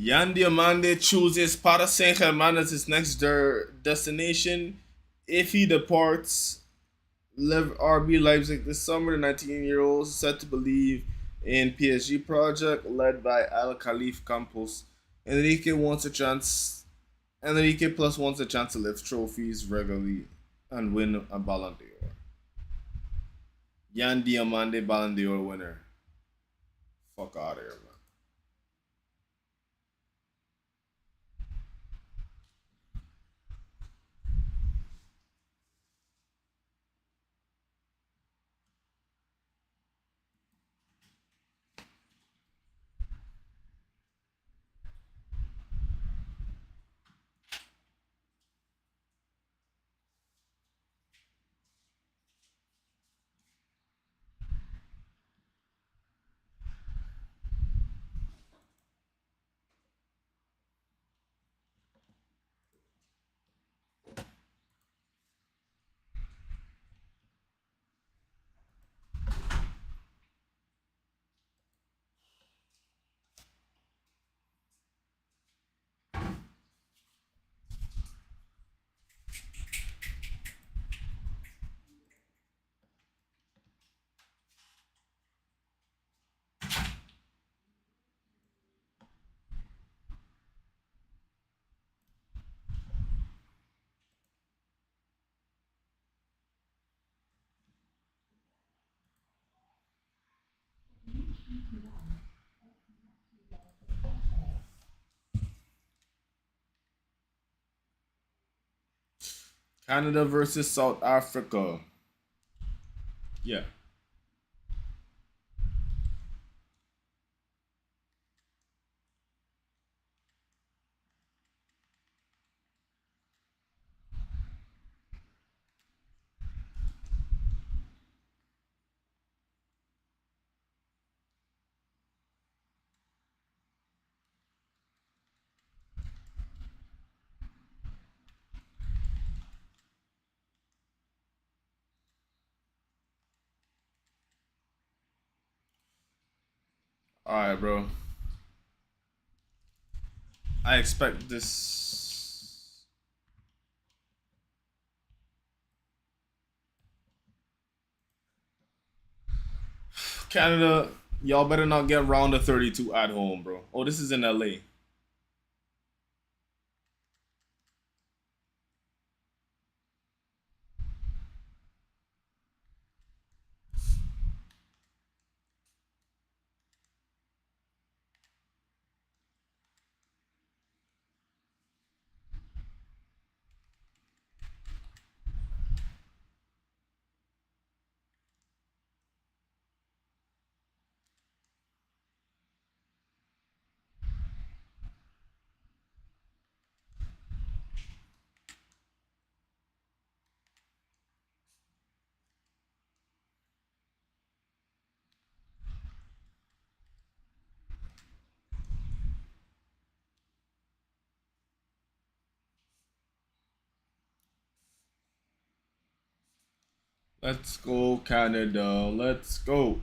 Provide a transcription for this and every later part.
Yan Diomande chooses Paris Saint-Germain as his next destination. If he departs RB Leipzig this summer, the 19-year-old is set to believe in PSG project led by Al Khalif Campos. Enrique wants a chance. Enrique plus wants a chance to lift trophies regularly and win a Ballon d'Or. Yan Diomande Ballon d'Or winner. Fuck out of here, man. Canada versus South Africa. Yeah. All right, bro. I expect this. Canada, y'all better not get round of 32 at home, bro. Oh, this is in LA. Let's go, Canada. Let's go.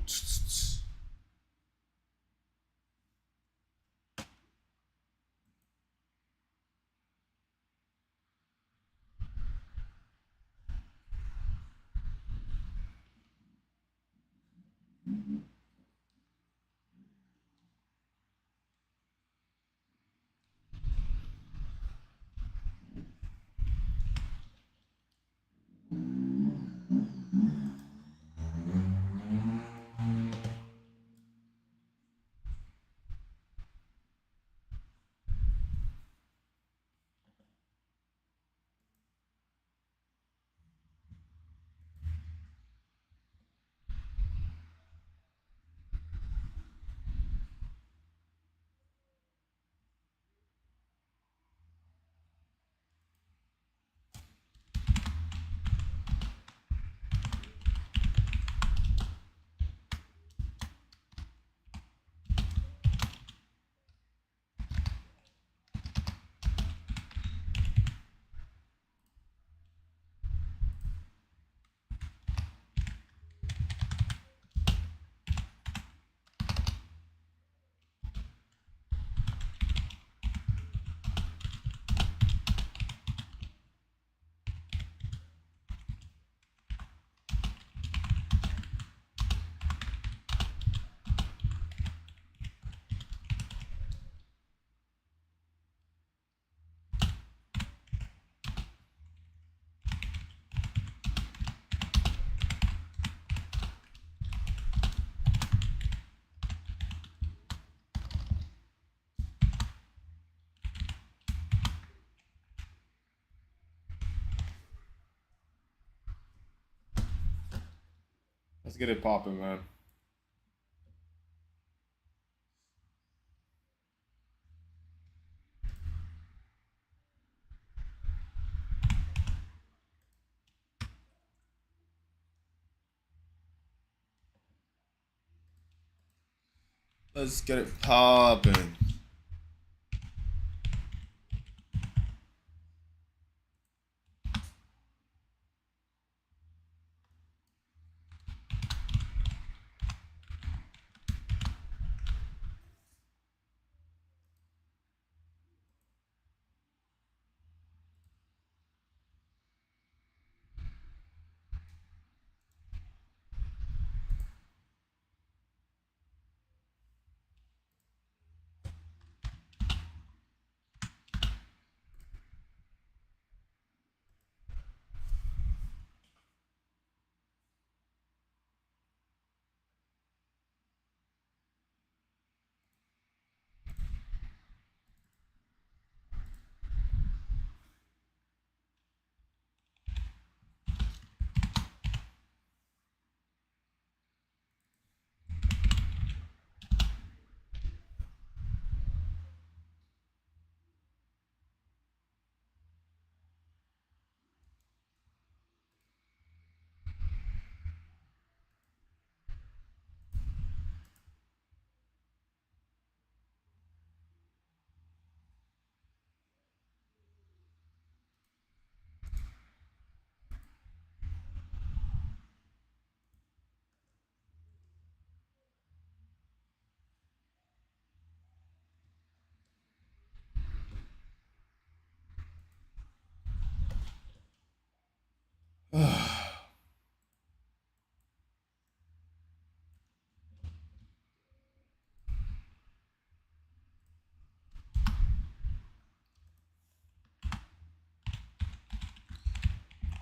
Let's get it popping, man. Let's get it popping.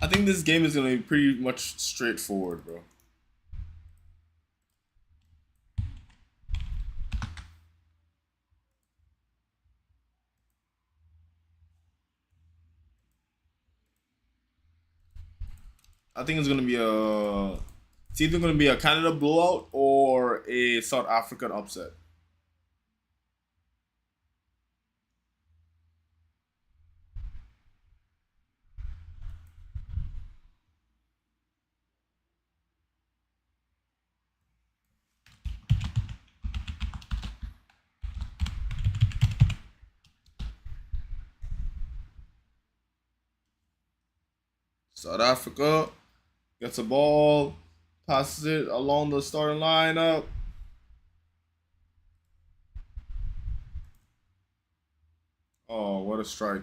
I think this game is gonna be pretty much straightforward, bro. I think it's either gonna be a Canada blowout or a South African upset. South Africa gets a ball, passes it along the starting lineup. Oh, what a strike!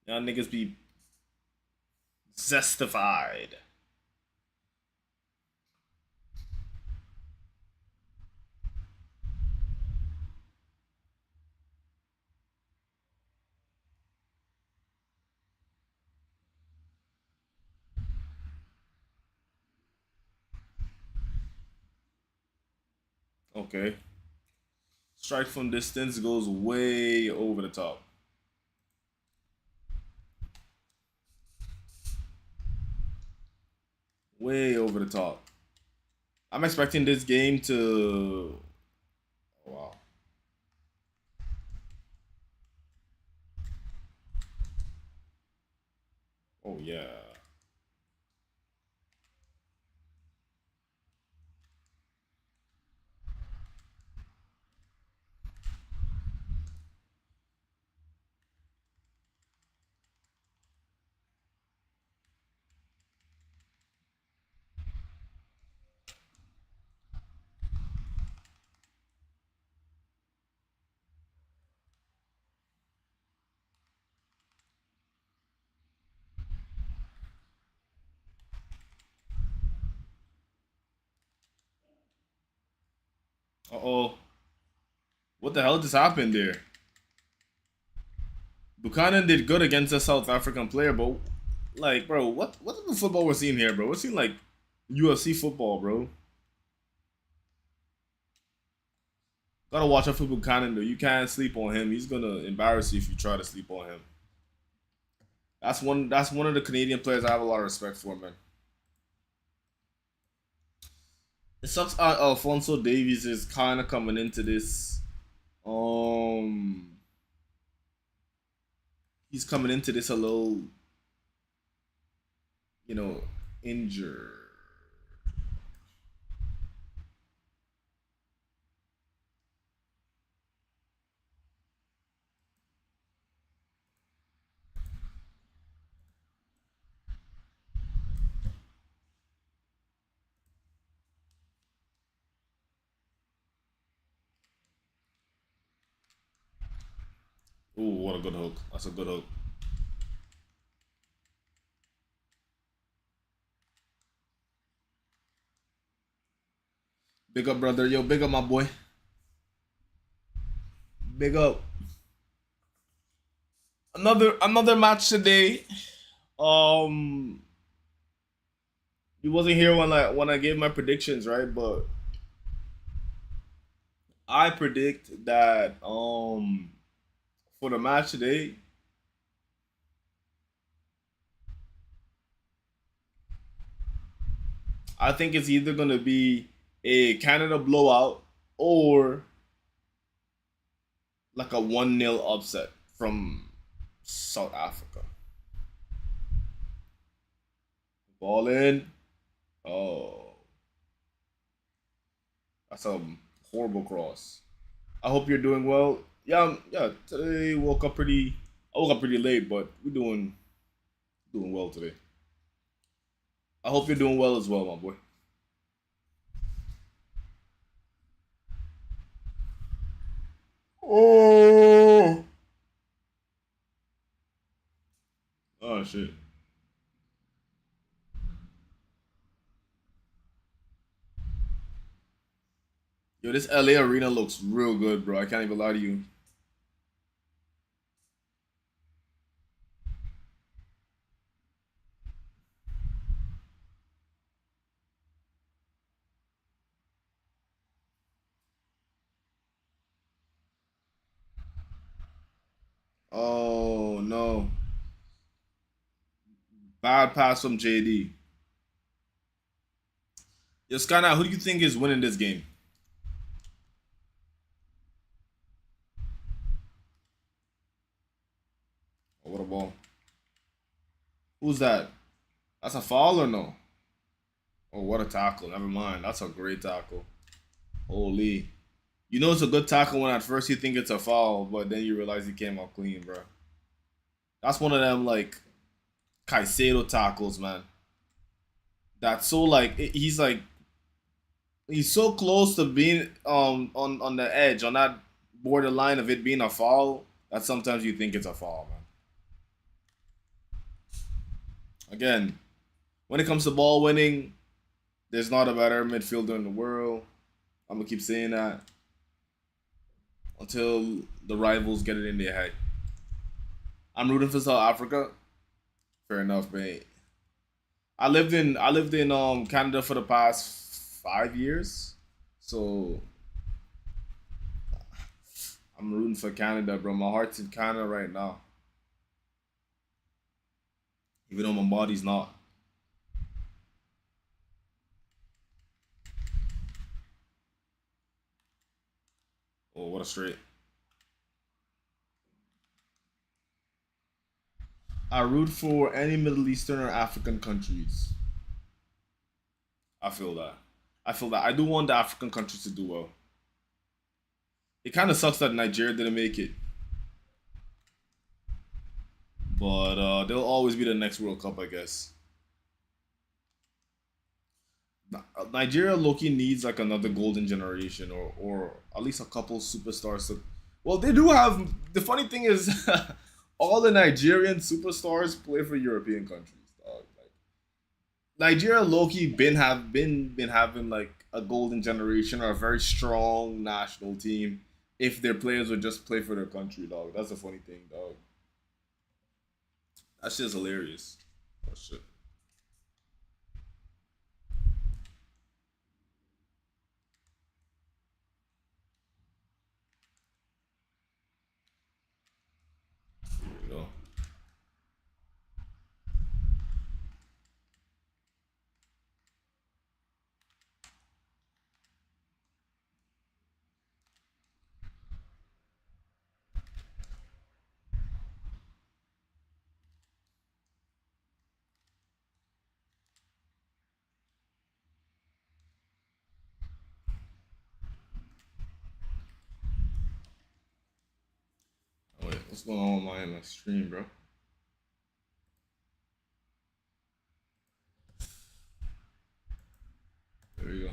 Y'all niggas be zestified. Okay. Strike from distance goes way over the top. Way over the top. I'm expecting this game to. Oh, wow. Oh, yeah. Uh oh. What the hell just happened there? Buchanan did good against a South African player, but like, bro, what is the football we're seeing here, bro? We're seeing like UFC football, bro. Gotta watch out for Buchanan though. You can't sleep on him. He's gonna embarrass you if you try to sleep on him. That's one of the Canadian players I have a lot of respect for, man. It sucks. Alfonso Davies is kind of coming into this. Um, he's coming into this a little, you know, injured. Ooh, what a good hook! That's a good hook. Big up, brother. Yo, big up, my boy. Big up. Another match today. Um, you wasn't here when I gave my predictions, right? But I predict that for the match today, I think it's either gonna be a Canada blowout or like a 1-0 upset from South Africa. Ball in. Oh, that's a horrible cross. I hope you're doing well. Yeah, yeah. Today woke up pretty. I woke up pretty late, but we're doing well today. I hope you're doing well as well, my boy. Oh, oh shit. Yo, this LA arena looks real good, bro. I can't even lie to you. Oh no, bad pass from JD. Yo, Skyna, who do you think is winning this game? Oh, what a ball. Who's that? That's a foul or no? Oh, what a tackle. Never mind. That's a great tackle. Holy. You know it's a good tackle when at first you think it's a foul, but then you realize he came out clean, bro. That's one of them like Caicedo tackles, man. That's so he's so close to being on the edge, on that borderline of it being a foul, that sometimes you think it's a foul, man. Again, when it comes to ball winning, there's not a better midfielder in the world. I'm gonna keep saying that until the rivals get it in their head. I'm rooting for South Africa. Fair enough, mate. I lived in Canada for the past 5 years, so I'm rooting for Canada, bro. My heart's in Canada right now, even though my body's not. Oh, what a straight! I root for any Middle Eastern or African countries. I feel that. I feel that. I do want the African countries to do well. It kind of sucks that Nigeria didn't make it, but they'll always be the next World Cup, I guess. Nigeria Loki needs like another golden generation, or at least a couple superstars. Well, they do have. The funny thing is, all the Nigerian superstars play for European countries. Dog. Like Nigeria Loki been having like a golden generation or a very strong national team if their players would just play for their country, dog. That's the funny thing, dog. That shit's hilarious. Oh shit. Here we go. Oh, wait, what's going on with my stream, bro? There we go.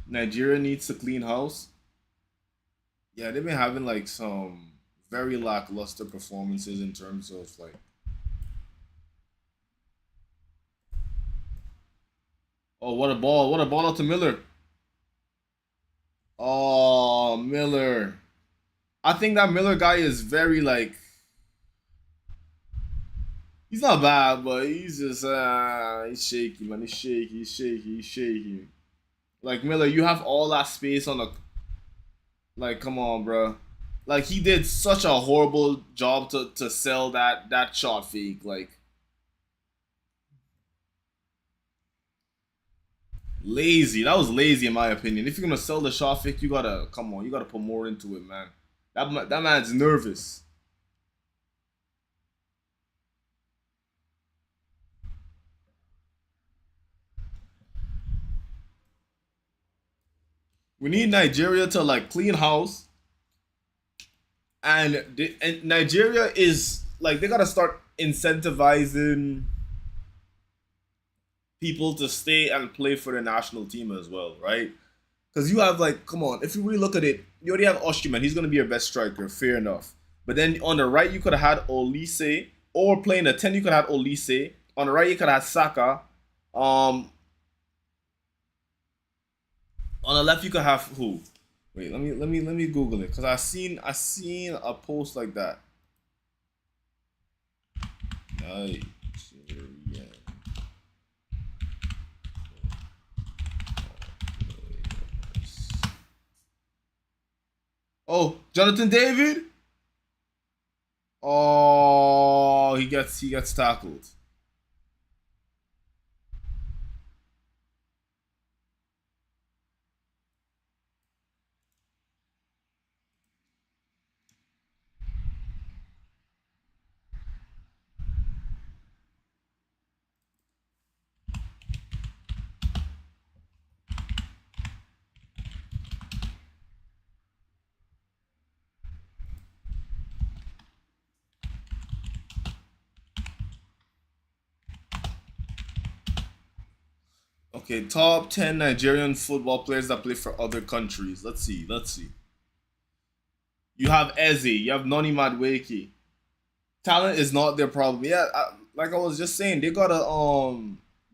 Nigeria needs to clean house. Yeah, they've been having like some very lackluster performances in terms of like. Oh, what a ball! What a ball out to Miller. Oh, Miller. I think that Miller guy is very like he's not bad, but he's just he's shaky, man. He's shaky, he's shaky, he's shaky. Like Miller, you have all that space on the like. Come on, bro. Like he did such a horrible job to sell that shot fake. Like lazy. That was lazy in my opinion. If you're gonna sell the shot fake, you gotta come on. You gotta put more into it, man. That man's nervous. We need Nigeria to like clean house, and Nigeria is like they gotta start incentivizing people to stay and play for the national team as well, right? Because you have like, come on, if you really look at it, you already have Oshman. He's gonna be your best striker, fair enough. But then on the right, you could have had Olise, or playing the 10, you could have had Olise. On the right, you could have had Saka. Um, on the left, you could have who? Wait, let me Google it because I seen a post like that. Nigeria. Oh, Jonathan David. Oh, he gets tackled. Okay, top 10 Nigerian football players that play for other countries. Let's see. Let's see. You have Eze. You have Noni Madweke. Talent is not their problem. Yeah, like I was just saying, they gotta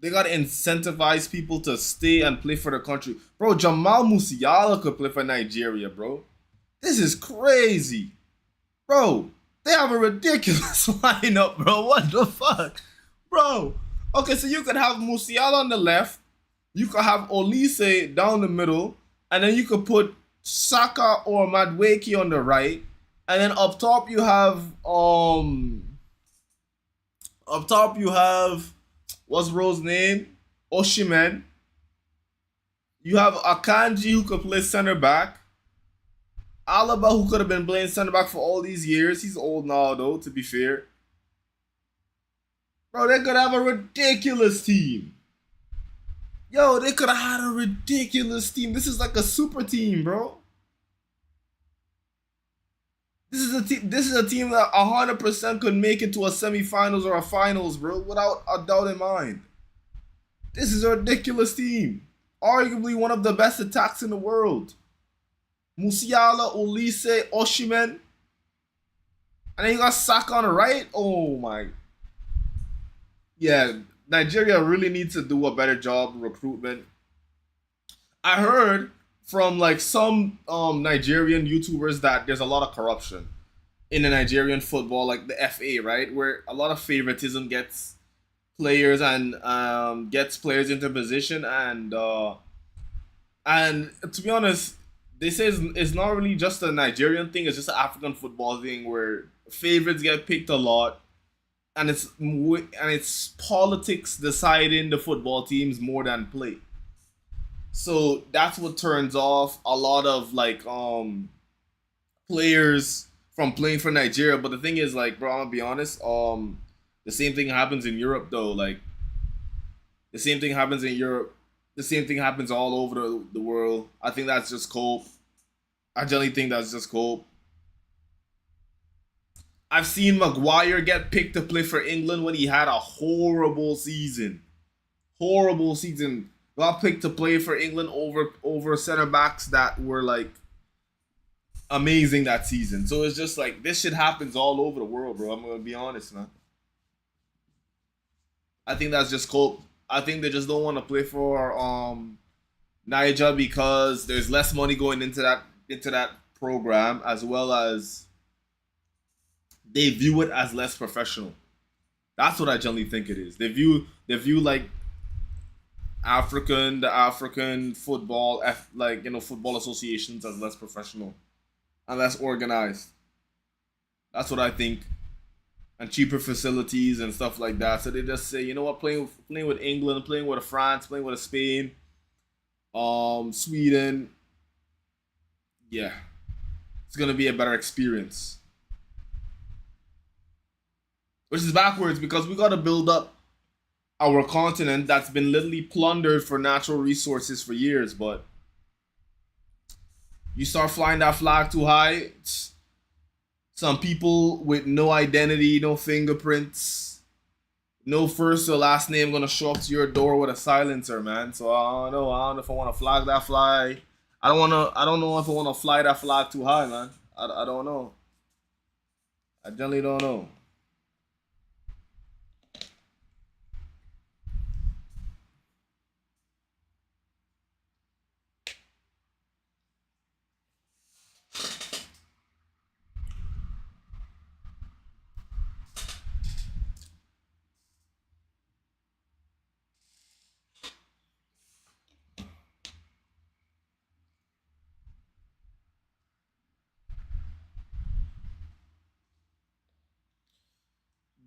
incentivize people to stay and play for the country. Bro, Jamal Musiala could play for Nigeria, bro. This is crazy. Bro, they have a ridiculous lineup, bro. What the fuck? Bro. Okay, so you could have Musiala on the left, you could have Olise down the middle, and then you could put Saka or Madweke on the right, and then up top you have what's Ro's name? Oshimen. You have Akanji who could play center back. Alaba who could have been playing center back for all these years. He's old now though, to be fair. Bro, they could have a ridiculous team. Yo, they could have had a ridiculous team. This is like a super team, bro. This is a team that 100% could make it to a semifinals or a finals, bro, without a doubt in mind. This is a ridiculous team. Arguably one of the best attacks in the world. Musiala, Olise, Oshimen. And then you got Saka on the right. Oh my. Yeah, Nigeria really needs to do a better job recruitment. I heard from like some Nigerian YouTubers that there's a lot of corruption in the Nigerian football, like the FA, right, where a lot of favoritism gets players into position, and to be honest, they say it's not really just a Nigerian thing; it's just an African football thing where favorites get picked a lot, and it's politics deciding the football teams more than play. So that's what turns off a lot of like players from playing for Nigeria. But the thing is, like, bro, I'm gonna be honest. The same thing happens in Europe, though. Like, the same thing happens in Europe. The same thing happens all over the world. I think that's just cope. I generally think that's just cope. I've seen Maguire get picked to play for England when he had a horrible season. Horrible season. Got picked to play for England over center backs that were like amazing that season. So it's just like this shit happens all over the world, bro. I'm gonna be honest, man. I think that's just cool. I think they just don't want to play for Niger because there's less money going into that program, as well as they view it as less professional. That's what I generally think it is. They view like the African football, like, football associations as less professional and less organized. That's what I think, and cheaper facilities and stuff like that. So they just say, you know what, playing with England, playing with France, playing with Spain, Sweden, yeah, it's gonna be a better experience. Which is backwards because we gotta build up our continent that's been literally plundered for natural resources for years. But you start flying that flag too high, some people with no identity, no fingerprints, no first or last name gonna show up to your door with a silencer, man. So I don't know. I don't know if I want to flag that fly. I don't wanna. I don't know if I want to fly that flag too high, man. I don't know. I generally don't know.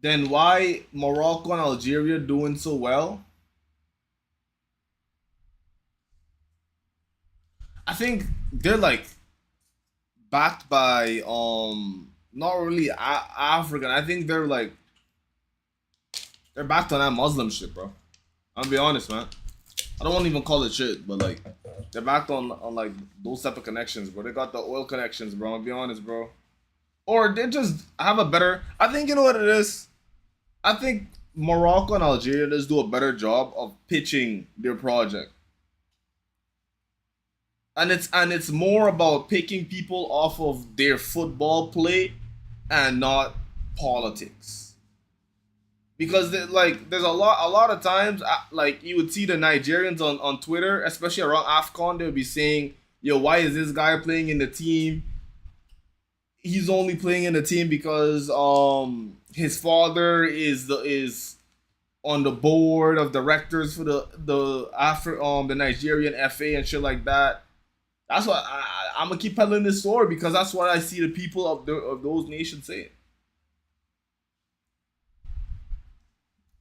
Then why Morocco and Algeria doing so well? I think they're like backed by not really African. I think they're backed on that Muslim shit, bro. I'm gonna be honest, man. I don't want to even call it shit, but like they're backed on like those type of connections, bro. They got the oil connections, bro. I'm gonna be honest, bro. Or they just have a better. I think you know what it is. I think Morocco and Algeria just do a better job of pitching their project, and it's more about picking people off of their football play and not politics. Because there's a lot of times, like, you would see the Nigerians on Twitter, especially around AFCON, they would be saying, yo, why is this guy playing in the team? He's only playing in the team because his father is on the board of directors for the Nigerian FA and shit like that. That's what I'm gonna keep peddling this story, because that's what I see the people of those nations saying.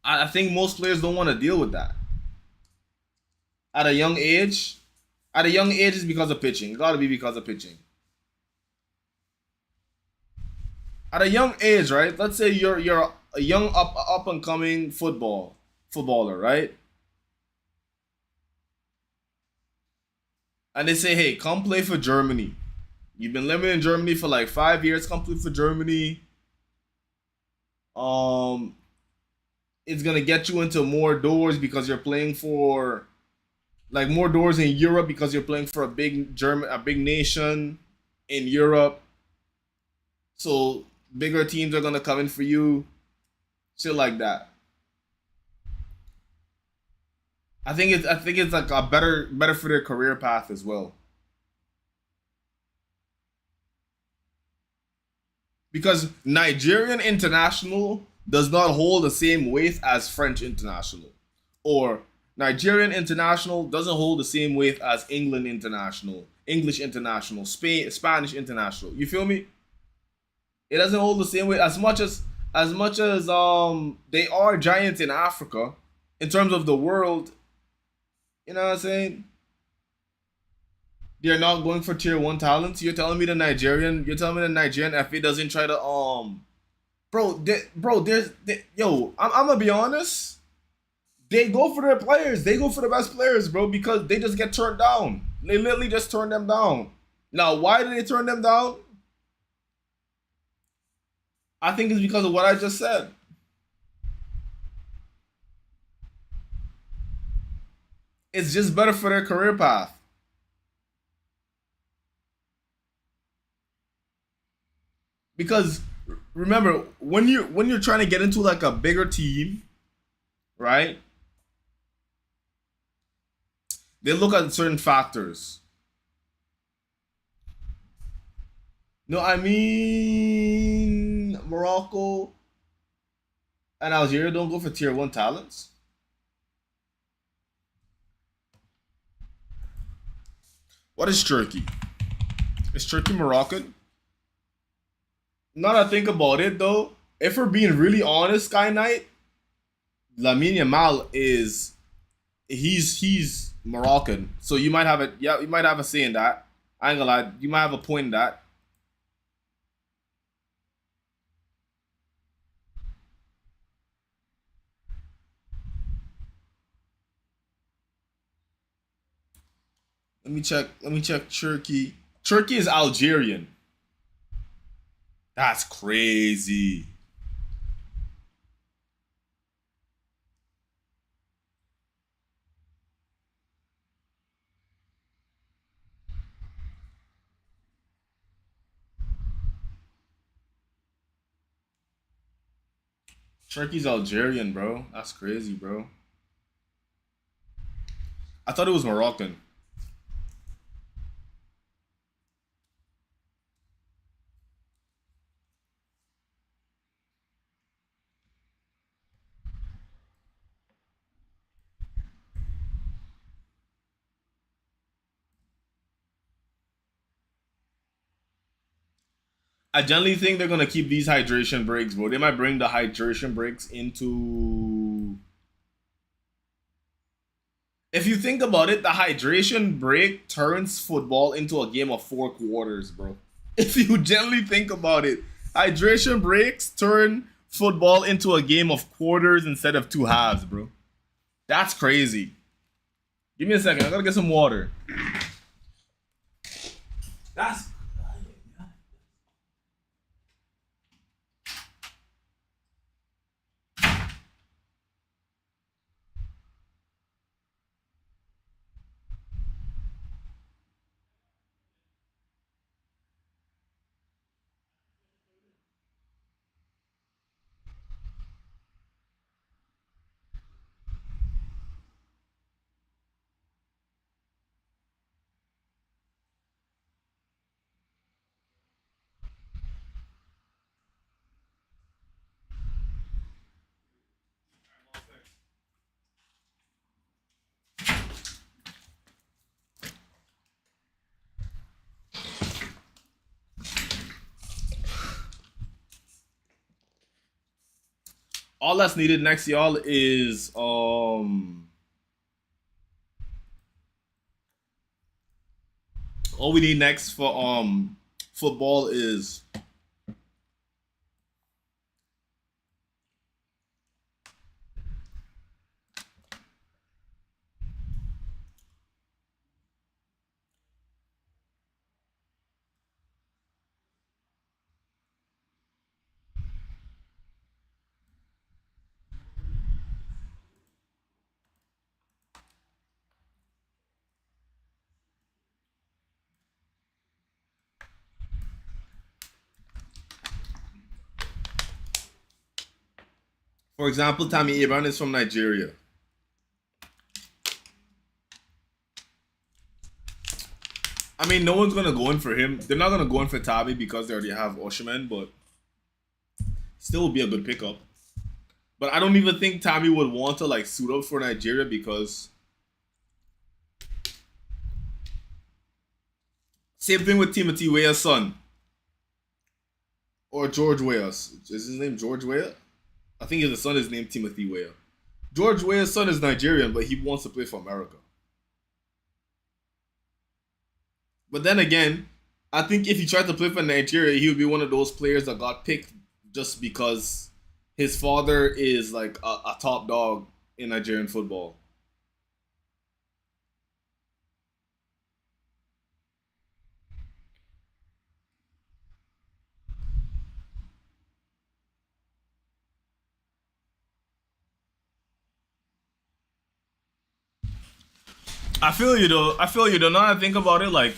I think most players don't want to deal with that at a young age. At a young age, is because of pitching. It got to be because of pitching. At a young age, right? Let's say you're a young up and coming footballer, right? And they say, hey, come play for Germany. You've been living in Germany for like 5 years. Come play for Germany. Um, it's gonna get you into more doors because you're playing for, like, more doors in Europe because you're playing for a big nation in Europe. So bigger teams are gonna come in for you, shit like that. I think it's like a better for their career path as well. because Nigerian international does not hold the same weight as French international, or Nigerian international doesn't hold the same weight as England international, English international, Spanish international. You feel me? It doesn't hold the same weight as much as they are giants in Africa in terms of the world. You know what I'm saying? They're not going for tier one talents. You're telling me the Nigerian FA doesn't try to yo, I'm gonna be honest. They go for their players. They go for the best players, bro, because they just get turned down. They literally just turn them down. Now, why do they turn them down? I think it's because of what I just said. It's just better for their career path. Because remember, when you're trying to get into like a bigger team, right? They look at certain factors. No, I mean Morocco and Algeria don't go for tier one talents. What is Turkey? Is Turkey Moroccan? Now that I think about it, though, if we're being really honest, Sky Knight, Lamine Yamal is he's Moroccan, so you might have a yeah, you might have a say in that. I ain't gonna lie, you might have a point in that. Let me check. Let me check Turkey. Turkey is Algerian. That's crazy. Turkey's Algerian, bro. That's crazy, bro. I thought it was Moroccan. I generally think they're gonna keep these hydration breaks, bro. They might bring the hydration breaks into. If you think about it, the hydration break turns football into a game of four quarters, bro. If you generally think about it, hydration breaks turn football into a game of quarters instead of two halves, bro. That's crazy. Give me a second. I gotta get some water. That's all that's needed next, y'all, is all we need next for football is for example, Tammy Abraham is from Nigeria. I mean, no one's gonna go in for him. They're not gonna go in for Tabi because they already have Oshiman, but Still would be a good pickup. But I don't even think Tammy would want to like suit up for Nigeria because same thing with Timothy Weah's son or George Weah. Is his name George Weah? I think his son is named Timothy Weah. George Weah's son is Nigerian, but he wants to play for America. But then again, I think if he tried to play for Nigeria, he would be one of those players that got picked just because his father is like a top dog in Nigerian football. I feel you though. I feel you though. Now that I think about it, like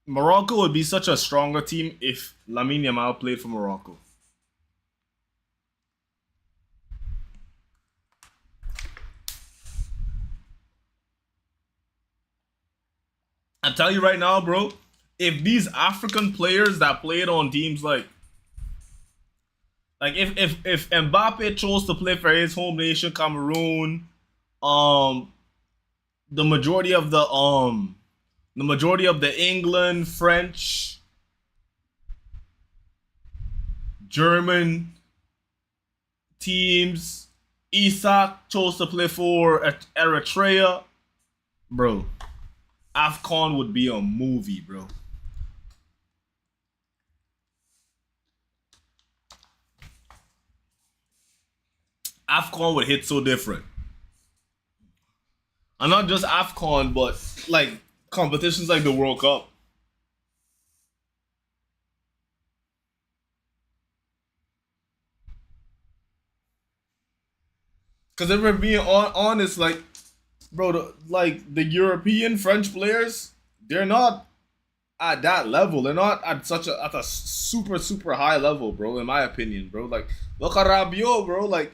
Morocco would be such a stronger team if Lamine Yamal played for Morocco. I tell you right now, bro, if these African players that played on teams like if Mbappe chose to play for his home nation, Cameroon, um, the majority of the England, French, German teams, Isak chose to play for Eritrea, bro. AFCON would be a movie, bro. AFCON would hit so different. And not just AFCON, but like competitions like the World Cup. Because if we're being honest, like, bro, like the European French players, they're not at that level. They're not at such a super high level, bro. In my opinion, bro. Like, look at Rabiot, bro. Like,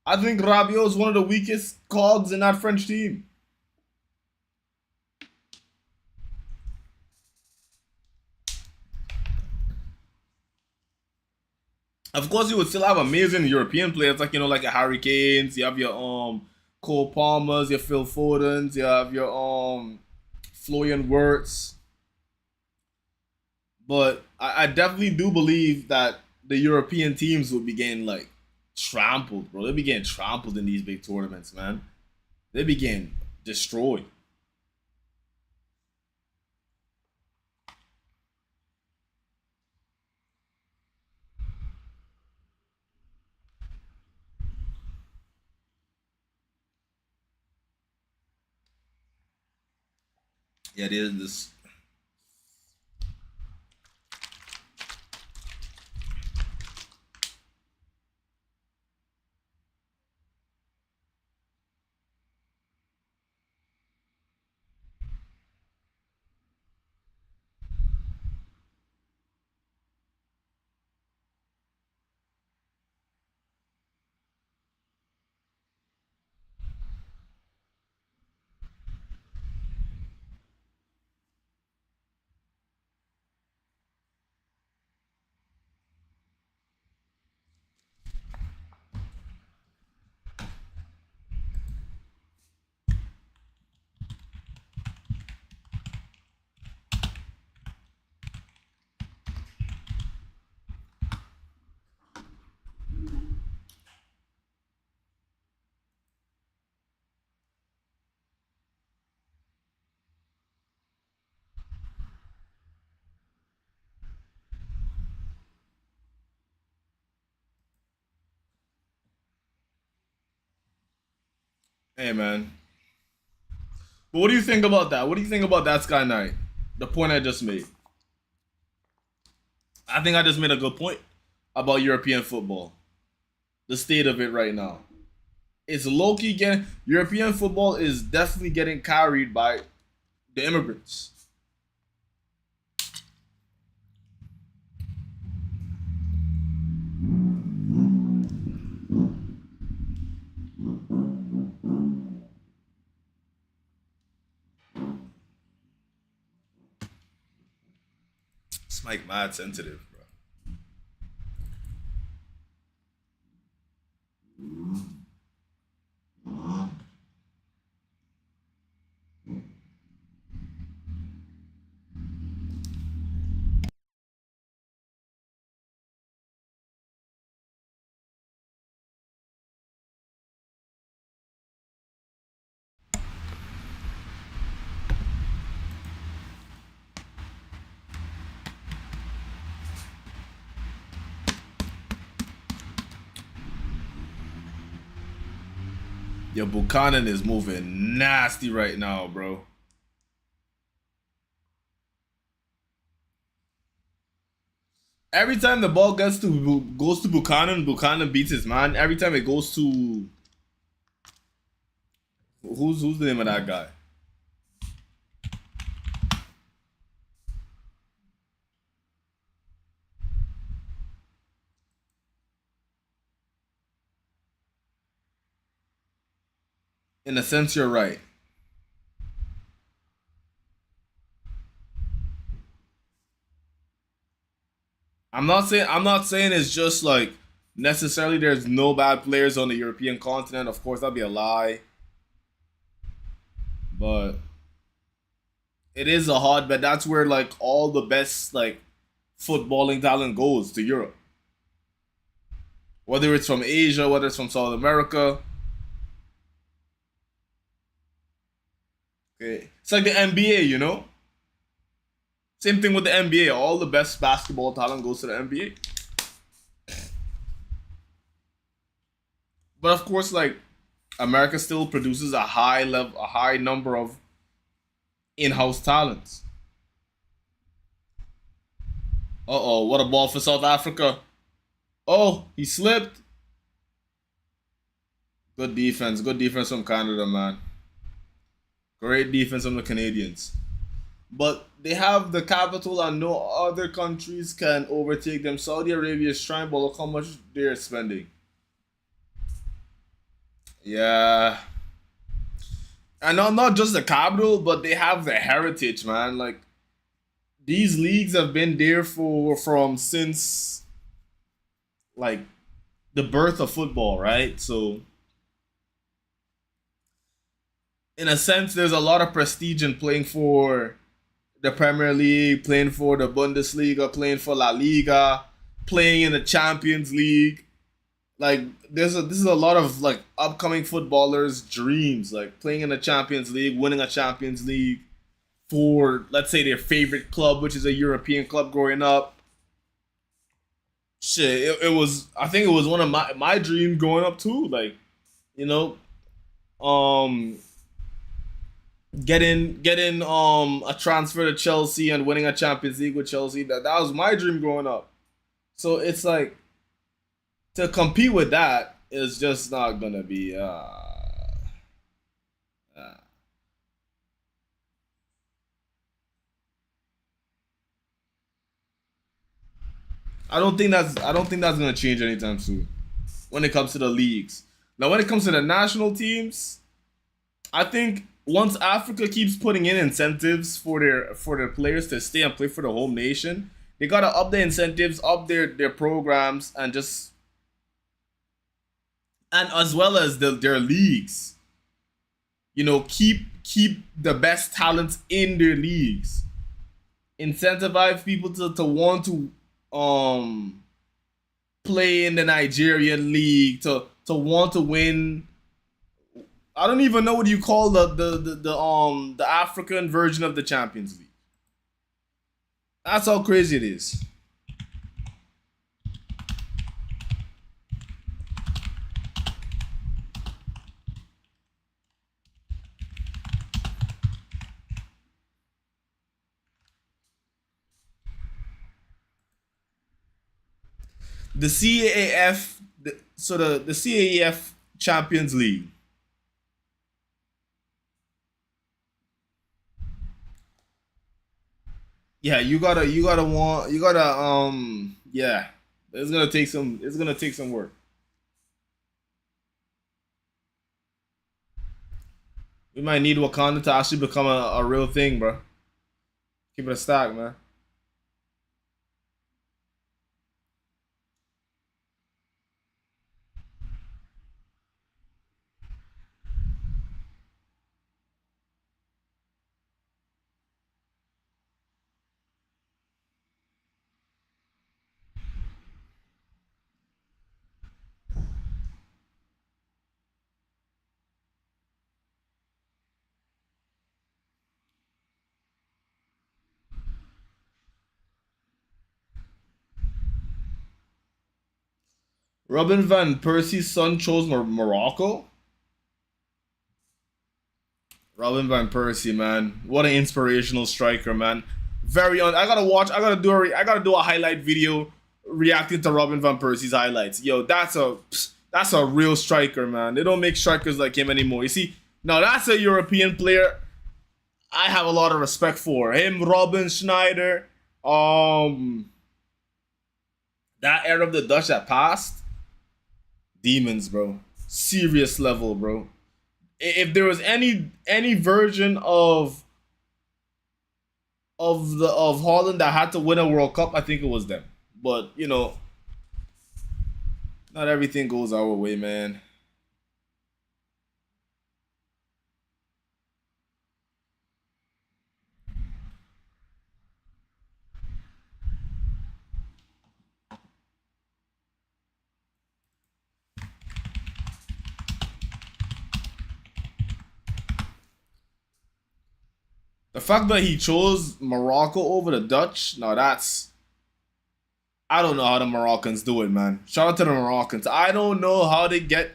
I think Rabiot is one of the weakest cogs in that French team. Of course, you would still have amazing European players, like like your Harry Kanes. You have your Cole Palmers, your Phil Fodens. You have your Florian Wirtz. But I definitely do believe that the European teams would be getting like trampled, bro. They'd be getting trampled in these big tournaments, man. They'd be getting destroyed. Yeah, there's this. Hey, man. But what do you think about that? What do you think about that Sky Night? The point I just made. I think I just made a good point about European football. The state of it right now. It's low key getting European football is definitely getting carried by the immigrants. It's like mad sensitive, bro. Yo, Buchanan is moving nasty right now, bro. Every time the ball goes to Buchanan, Buchanan beats his man. Every time it goes to who's the name of that guy? In a sense, you're right. I'm not saying it's just like necessarily there's no bad players on the European continent. Of course, that'd be a lie. But it is a hotbed. That's where like all the best like footballing talent goes to Europe. Whether it's from Asia, whether it's from South America. Okay. It's like the NBA, you know? Same thing with the NBA. All the best basketball talent goes to the NBA. But of course, like America still produces a high number of in-house talents. Uh-oh, what a ball for South Africa. Oh, he slipped. Good defense. Good defense from Canada, man. Great defense from the Canadians. But they have the capital and no other countries can overtake them. Saudi Arabia is trying, but look how much they're spending. Yeah. And not just the capital, but they have the heritage, man. Like these leagues have been there for from since like the birth of football, right? So in a sense, there's a lot of prestige in playing for the Premier League, playing for the Bundesliga, playing for La Liga, playing in the Champions League. Like this is a lot of like upcoming footballers' dreams, like playing in the Champions League, winning a Champions League for let's say their favorite club, which is a European club growing up. Shit, it was I think it was one of my dreams growing up too. Like, you know, um getting a transfer to Chelsea and winning a Champions League with Chelsea. That was my dream growing up. So it's like to compete with that is just not gonna be. Uh, I don't think that's gonna change anytime soon. When it comes to the leagues, now when it comes to the national teams, I think once Africa keeps putting in incentives for their players to stay and play for the home nation, they gotta up the incentives, up their programs, and just and as well as their leagues. You know, keep the best talents in their leagues. Incentivize people to want to um play in the Nigerian league, to want to win. I don't even know what you call the African version of the Champions League. That's how crazy it is. The CAF, the CAF Champions League. Yeah, you gotta yeah. It's gonna take some work. We might need Wakanda to actually become a real thing, bro. Keep it a stack, man. Robin van Persie's son chose Morocco. Robin van Persie, man, what an inspirational striker, man. Very on. I gotta watch. I gotta do a highlight video reacting to Robin van Persie's highlights. Yo, that's a real striker, man. They don't make strikers like him anymore. You see, now that's a European player I have a lot of respect for. Him, Robin Schneider, um, that era of the Dutch that passed, demons, bro. Serious level, bro. If there was any version of Holland that had to win a World Cup, I think it was them. But you know, not everything goes our way, man. The fact that he chose Morocco over the Dutch, no, that's I don't know how the Moroccans do it, man. Shout out to the Moroccans. I don't know how they get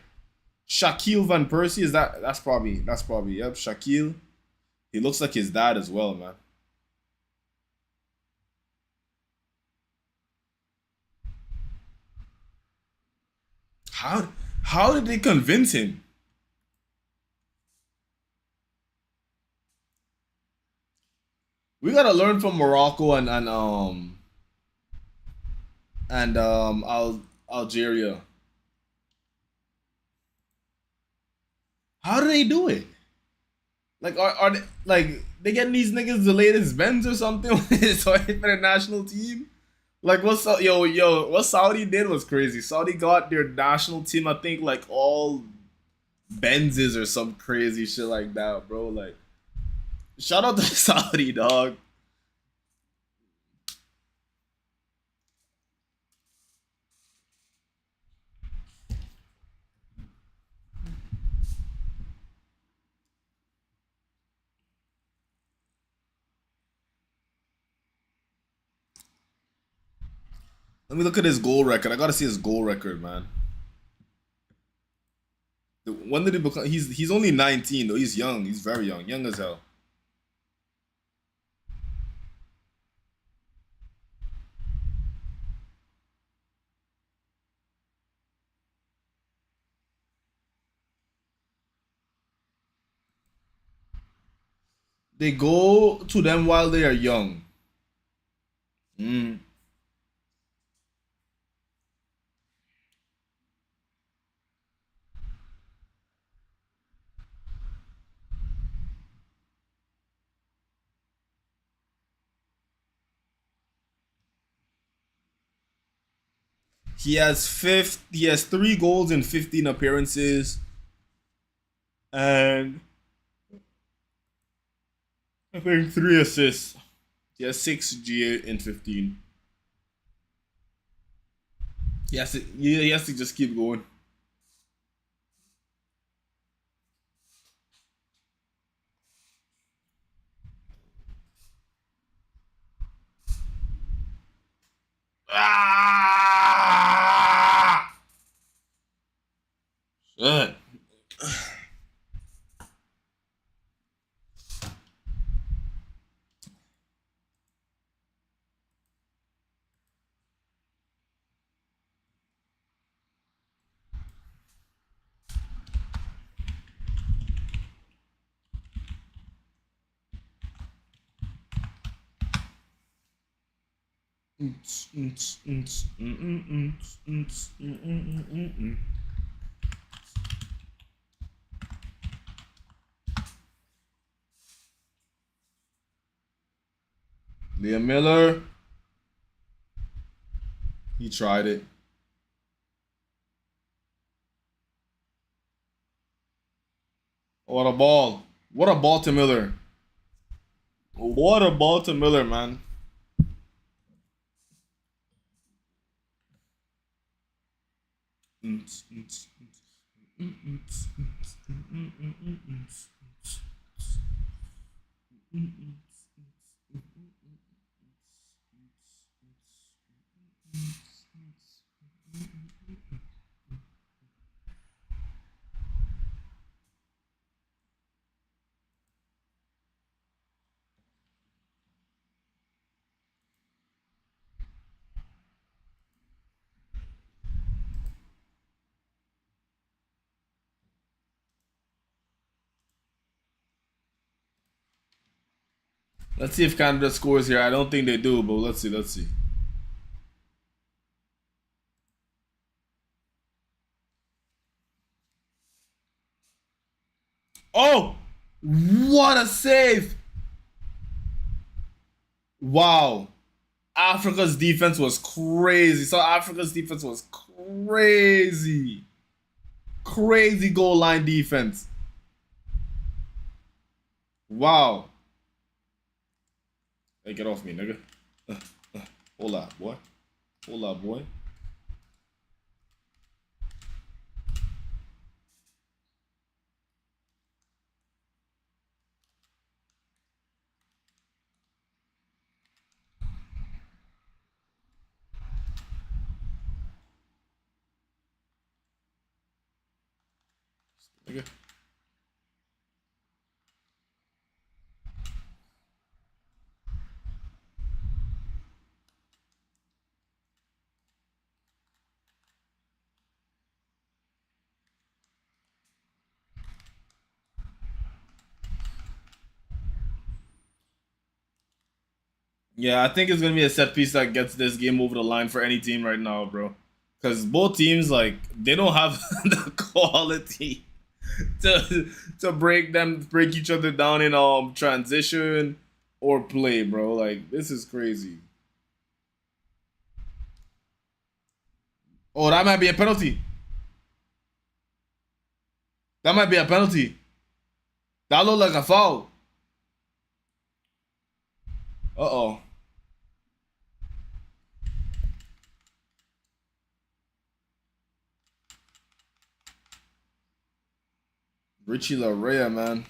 Shaquille Van Persie. Is that's probably yep, Shaquille. He looks like his dad as well, man. How how did they convince him? We gotta learn from Morocco and Algeria. How do they do it? Like are they like they getting these niggas the latest Benz or something so for the national team? Like what Saudi did was crazy. Saudi got their national team, I think like all Benzes or some crazy shit like that, bro. Like shout out to Saudi dog. Let me look at his goal record. I gotta see his goal record, man. When did he become? He's only 19 though. He's young. He's very young, young as hell. They go to them while they are young. Mm. He has 3 goals in 15 appearances, and I think 3 assists. He has 6 GA in 15. He has to just keep going. Ah! Shit. Liam Miller, he tried it. What a ball. What a ball to Miller. What a ball to Miller, man. Let's see if Canada scores here. I don't think they do, but let's see. Let's see. Oh, what a save! Wow. Africa's defense was crazy. South Africa's defense was crazy. Crazy goal line defense. Wow. Hey, get off me, nigga. Hold up, boy. Hold up, boy. Nigga. Yeah, I think it's gonna be a set piece that gets this game over the line for any team right now, bro. Because both teams, like, they don't have the quality to break each other down in transition or play, bro. Like, this is crazy. Oh, that might be a penalty. That might be a penalty. That looked like a foul. Uh-oh. HYDRAA, man.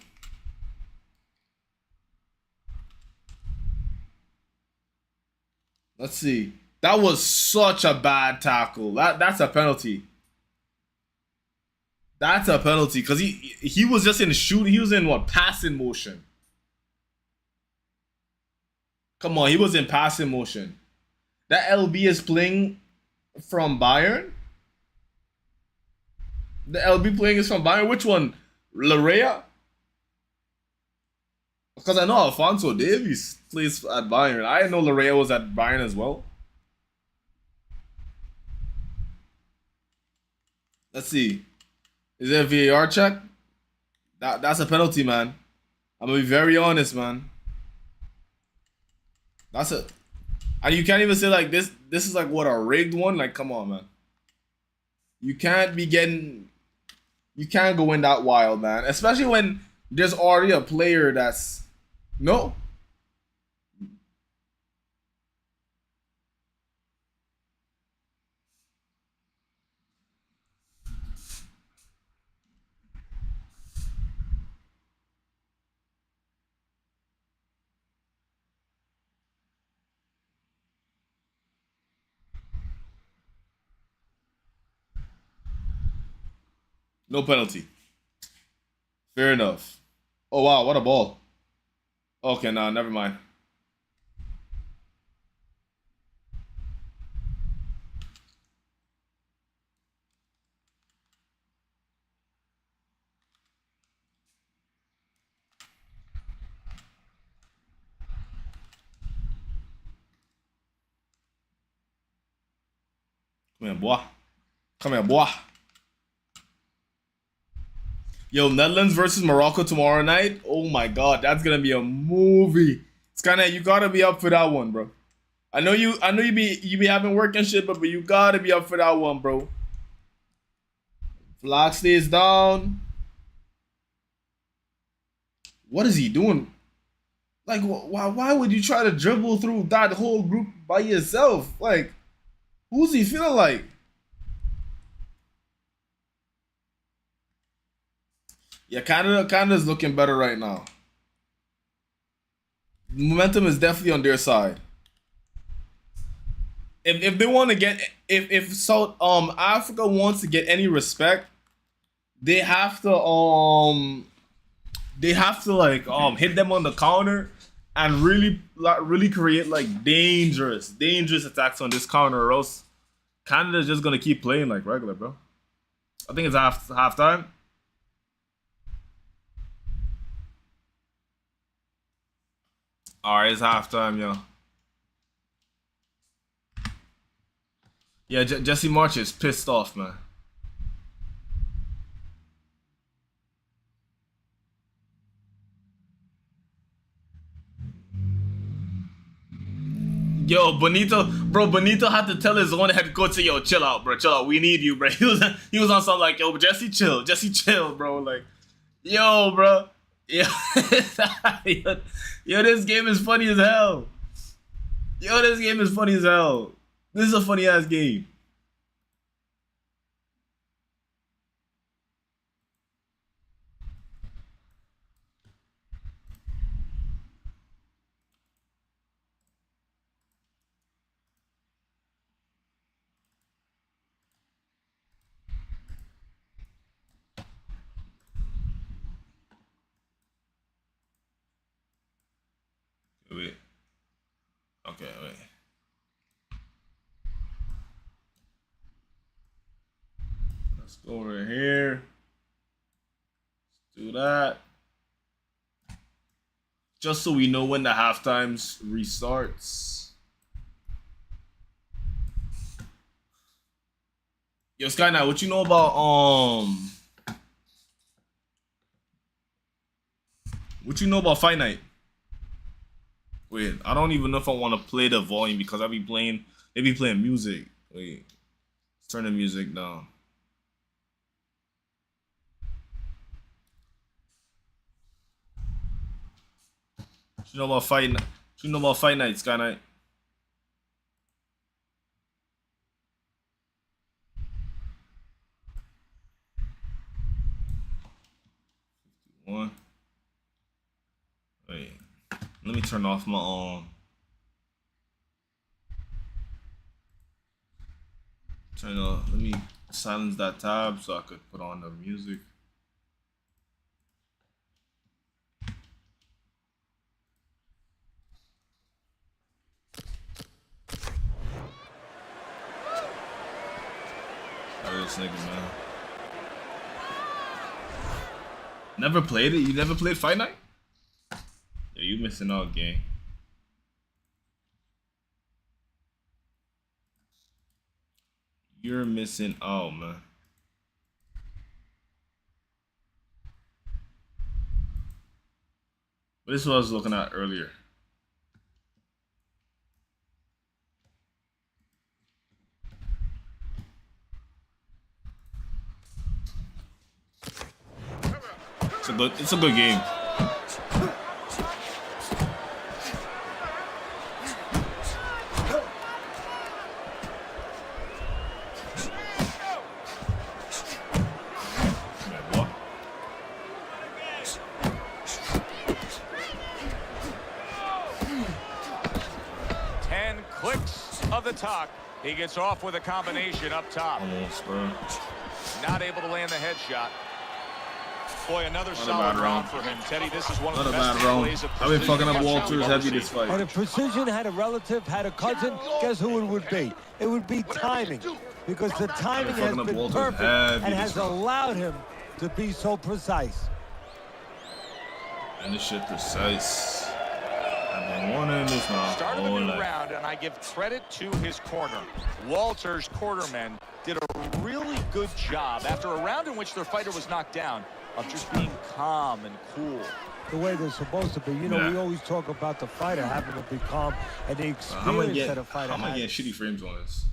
Let's see. That was such a bad tackle. That's a penalty. That's a penalty because he was just in shoot. He was in what, passing motion. Come on, he was in passing motion. That LB is playing from Bayern. The LB playing is from Bayern. Which one? Larea? Because I know Alfonso Davies plays at Bayern. I know Larea was at Bayern as well. Let's see. Is it a VAR check? That's a penalty, man. I'm gonna be very honest, man. That's a, and you can't even say like this. This is like what, a rigged one. Like, come on, man. You can't be getting. You can't go in that wild, man. Especially when there's already a player that's no. No penalty. Fair enough. Oh wow, what a ball. Okay, nah, never mind. Come here, boy. Come here, boy. Yo, Netherlands versus Morocco tomorrow night. Oh my god, that's gonna be a movie. It's kind of, you gotta be up for that one, bro. I know you be having work and shit, but you gotta be up for that one, bro. Flag stays down. What is he doing? Like, why would you try to dribble through that whole group by yourself? Like, who's he feeling like? Yeah, Canada's looking better right now. Momentum is definitely on their side. If they want to get, if South Africa wants to get any respect, they have to like hit them on the counter and really create like dangerous attacks on this counter, or else Canada's just gonna keep playing like regular, bro. I think it's halftime. Alright, it's halftime, yo. Yeah, Jesse March is pissed off, man. Yo, Bonito had to tell his own head coach, yo, chill out, bro, chill out. We need you, bro. He was on something like, yo, Jesse, chill, bro. Like, yo, bro. Yo, yo, this game is funny as hell. Yo, this game is funny as hell. This is a funny ass game. Wait. Okay, wait. Let's go over here. Let's do that. Just so we know when the halftimes restarts. Yo, Skynet, what you know about what you know about Fight Night? Wait, I don't even know if I want to play the volume because they be playing music. Wait, let's turn the music down. What you know about Fight Night? What you know about Fight Night, Sky Night? One. Wait. Let me turn off my let me silence that tab so I could put on the music. This nigga, man. Never played it? You never played Fight Night? Yeah, you missing out, gang. You're missing out, man. But this is what I was looking at earlier. It's a good game. Talk. He gets off with a combination up top. Almost, bro. Not able to land the headshot. Boy, another solid round for him. Teddy, this is one of the best plays of precision. I've been fucking up Walters heavy this fight. But if precision had a relative, had a cousin, guess who it would be? It would be timing. Because the timing has been perfect and has allowed him to be so precise. And this shit precise. Started the new round, and I give credit to his corner. Walter's cornermen did a really good job after a round in which their fighter was knocked down of just being calm and cool. The way they're supposed to be. You know, we always talk about the fighter having to be calm and the experience that a fighter has. I'm gonna get shitty frames on this.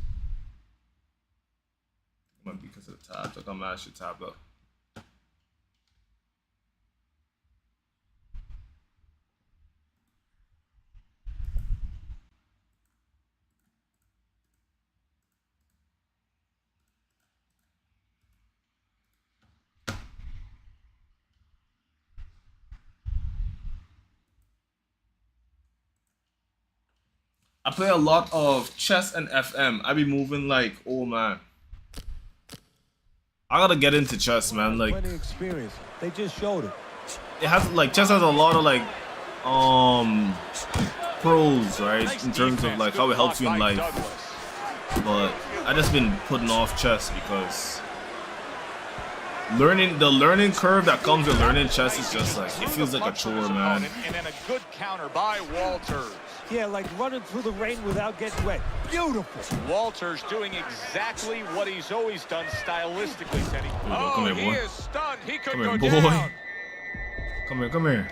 It might be because of the tabs. Like I'm actually tabbed up. I play a lot of chess and FM. I be moving like, oh man. I gotta get into chess, man. Like, plenty of experience. They just showed it. It has like chess has a lot of like pros, right? In terms of like how it helps you in life. But I just been putting off chess because Learning the learning curve that comes with learning chess is just like it feels like a chore, man. And then a good counter by Walters. Yeah, like running through the rain without getting wet. Beautiful. Walters doing exactly what he's always done stylistically, Teddy. Come here, boy. He is stunned. He could Come go here, boy. down. Come here.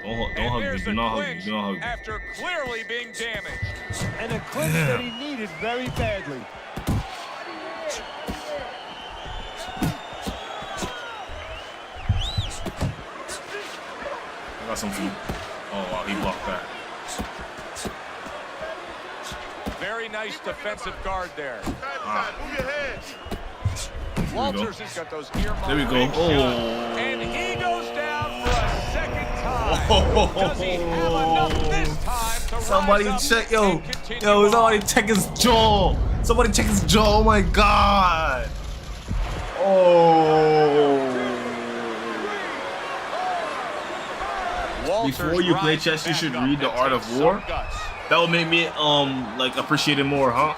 Don't hug me. Do not hug me. Do not hug me. After clearly being damaged. And a clinch that he needed very badly. I got some food. Oh wow, he blocked that. Very nice defensive guard there. Move your head. Walters has got those earmarks. There we go. Oh. And he goes down for a second time. Does he have enough this time to Somebody rise up check, yo, and continue somebody on? check his jaw. Somebody check his jaw. Oh my god. Oh. Walters Before you play rises chess, you back should up read The and Art of takes War. some guts. That would make me like appreciate it more, huh?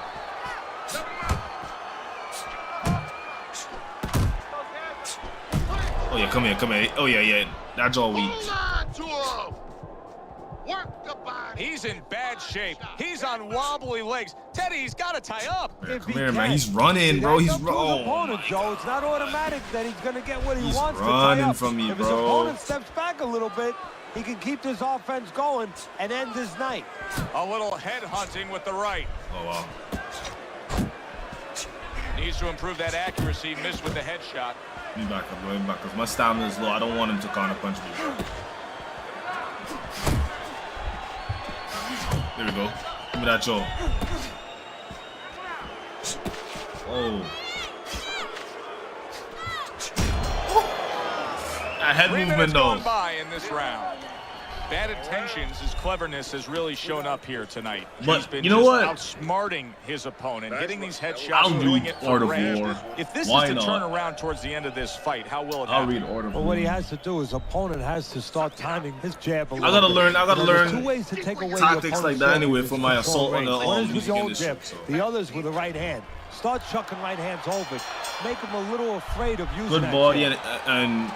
Oh yeah, come here. Oh yeah. That's all weak. He's in bad shape. He's on wobbly legs. Teddy, he's got to tie up. Man, come here, man. He's running, bro. He's running. Opponent, Joe. It's not automatic that he's going to get what he He's wants to running tie up. from you, if his bro. opponent steps back a little bit, he can keep this offense going and end his night. A little head hunting with the right. Oh wow. Needs to improve that accuracy. Missed with the headshot. Let me back up, because my stamina is low. I don't want him to counter punch me, bro. There we go. Give me that jaw. Oh. That head 3 movement, minutes though. gone by in this round. Bad intentions, his cleverness has really shown up here tonight. But He's been you know what? outsmarting his opponent, getting these headshots, I'll doing read it Art for of range. War. If this Why is to not? turn around towards the end of this fight, how will it I'll happen? read Art of But War. what he has to do, his opponent has to start timing his jab a little I gotta bit. learn. I gotta There's learn two ways to take away tactics the like that anyway for my assault on the One is with music the old industry. jab, So. the other's with the right hand. Start chucking right hands over. Make him a little afraid of using Good that body jab. and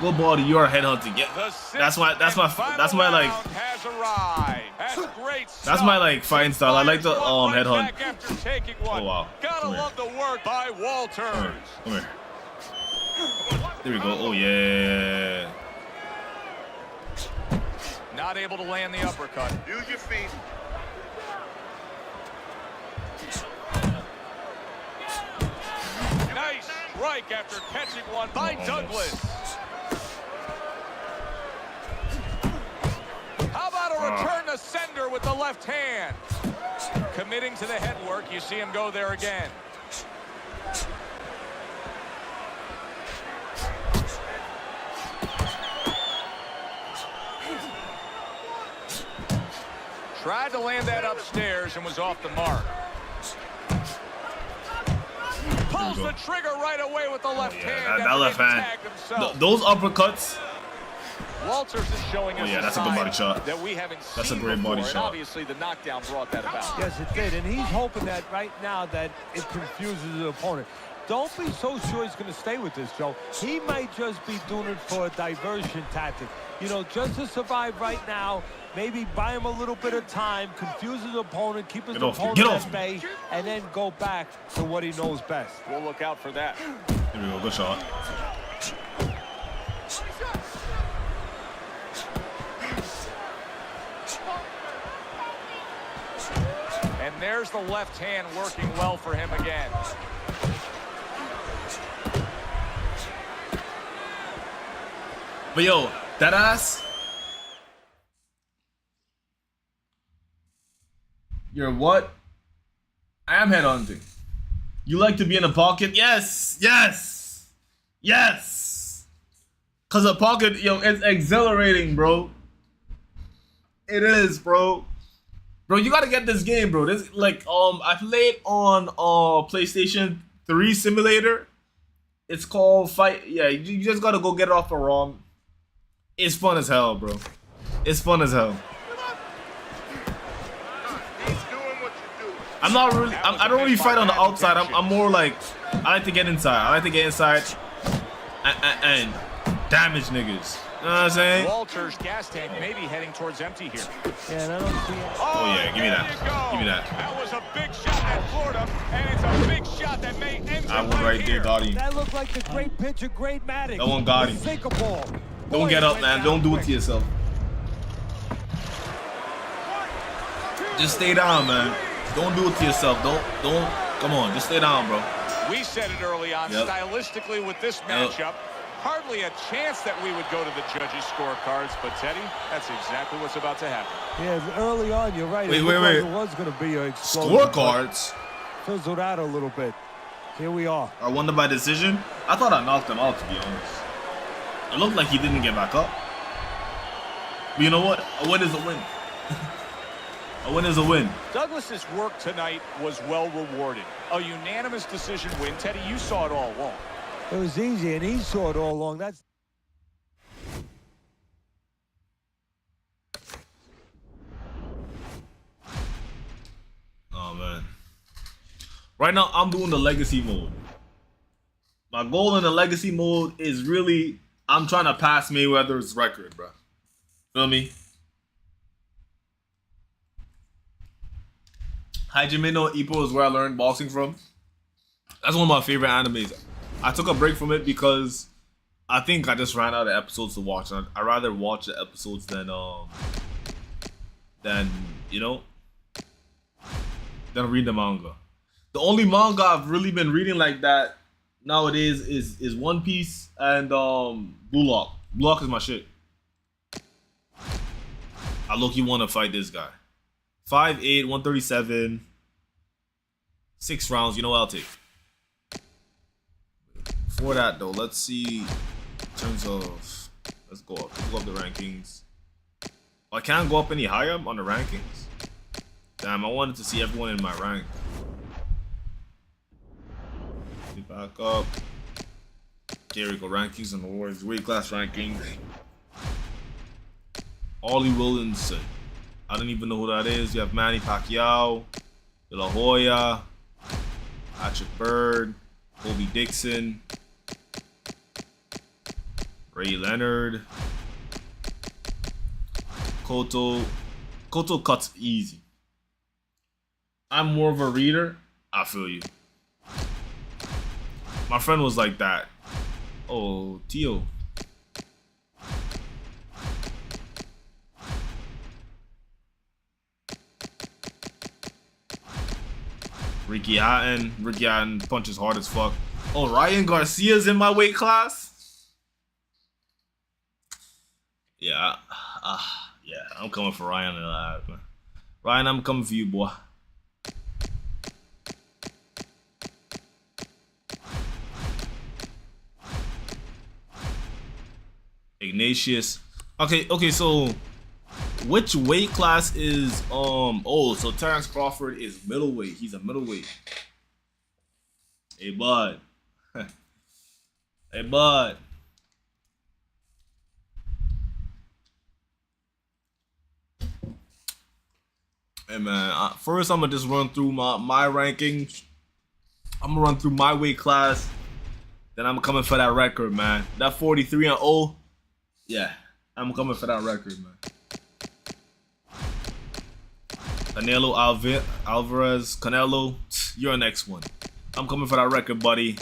good body. You are headhunting. Yeah, that's my like. Has arrived. That's great That's my like fighting style. I like the headhunt. After taking one. Oh wow. Gotta Come here. love the work by Walters. Come here. There we go. Oh yeah. Not able to land the uppercut. Use your feet. Nice strike after catching one by Douglas. How about a return to sender with the left hand? Committing to the head work, you see him go there again. Tried to land that upstairs and was off the mark. Pulls the trigger right away with the left hand. That left hand. Those uppercuts. Walters is showing us that's a good body shot. that we haven't That's seen a great before, body and shot. obviously the knockdown brought that about. Yes, it did. And he's hoping that right now that it confuses the opponent. Don't be so sure he's going to stay with this, Joe. He might just be doing it for a diversion tactic. You know, just to survive right now, maybe buy him a little bit of time, confuse his opponent, keep his opponent at bay, and then go back to what he knows best. We'll look out for that. Here we go. Good shot. And there's the left hand working well for him again. But yo, that ass. You're what? I am headhunting. You like to be in a pocket? Yes, yes, yes. Cause a pocket, yo, it's exhilarating, bro. It is, bro. Bro, you gotta get this game, bro. This like I played on PlayStation 3 simulator. It's called Fight. Yeah, you just gotta go get it off a ROM. It's fun as hell, bro. It's fun as hell. Keep doing what you do. I'm not really. I don't really fight on the outside. I'm more like I like to get inside. I like to get inside and damage niggas. You know what I'm saying? Walter's gas tank may be heading towards empty here. Yeah, and I don't see it. Oh yeah, give me that. Give me that. That was a big shot at Florida, and it's a big shot that may end I went right there, got him. That looked like the great pitcher, great Maddox. That one got him. Think a ball. Don't get up, man. Don't do it to yourself. Just stay down, man. Don't do it to yourself. Don't. Come on, just stay down, bro. We said it early on, stylistically with this matchup. Hardly a chance that we would go to the judges' scorecards, but Teddy, that's exactly what's about to happen. Yeah, early on, you're right. Wait. It was going to be a Scorecards? Fizzled out a little bit. Here we are. I won by decision. I thought I knocked him out, to be honest. It looked like he didn't get back up. But you know what? A win is a win. A win is a win. Douglas's work tonight was well rewarded. A unanimous decision win. Teddy, you saw it all along. It was easy, and he saw it all along. That's oh man. Right now, I'm doing the legacy mode. My goal in the legacy mode is really I'm trying to pass Mayweather's record, bro. Feel me? Hajime no Ippo is where I learned boxing from. That's one of my favorite animes. I took a break from it because I think I just ran out of episodes to watch. I'd rather watch the episodes than you know, than read the manga. The only manga I've really been reading like that nowadays is One Piece and Blue Lock. Blue Lock is my shit. I low-key want to fight this guy. 5'8", 137, 6 rounds. You know what I'll take. For that though, let's see in terms of let's go up the rankings. Oh, I can't go up any higher on the rankings. Damn, I wanted to see everyone in my rank. Get back up. Here we go, rankings and awards, weight class rankings. Ollie Williamson. I don't even know who that is. You have Manny Pacquiao, De La Hoya, Patrick Bird, Kobe Dixon, Ray Leonard, Koto. Koto cuts easy. I'm more of a reader. I feel you. My friend was like that. Oh, Tio. Ricky Hatton punches hard as fuck. Oh, Ryan Garcia's in my weight class? Yeah. Yeah, I'm coming for Ryan in that, man. Ryan, I'm coming for you, boy. Ignatius. Okay, so which weight class is so Terrence Crawford is middleweight. He's a middleweight. Hey bud. Hey bud. Hey man, first I'm gonna just run through my rankings. I'm gonna run through my weight class. Then I'm coming for that record, man. That 43-0. Yeah, I'm coming for that record, man. Canelo Alvarez, Canelo, you're next one. I'm coming for that record, buddy.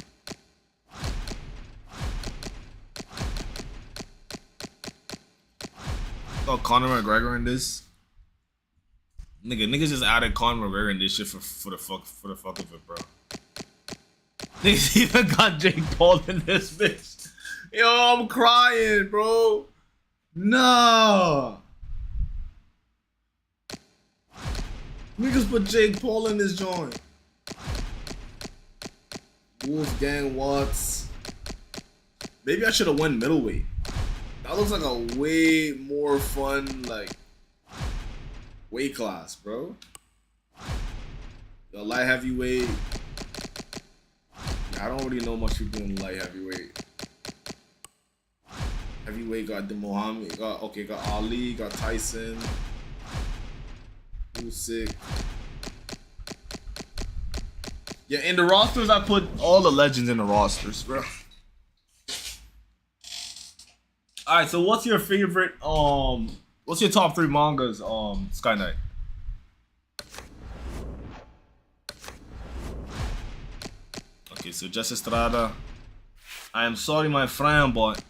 Thought Conor McGregor in this. Niggas just added Conor McGregor in this shit for the fuck of it, bro. Niggas even got Jake Paul in this bitch. Yo, I'm crying, bro. No. Niggas put Jake Paul in this joint. Wolfgang Watts. Maybe I should have won middleweight. That looks like a way more fun, like, weight class, bro. Yo, light heavyweight. I don't really know much people in light heavyweight. Heavyweight got the Muhammad, got Ali, got Tyson. Usyk. Yeah, in the rosters, I put all the legends in the rosters, bro. Alright, so what's your favorite, what's your top 3 mangas, Sky Knight? Okay, so Jess Estrada. I am sorry, my friend, but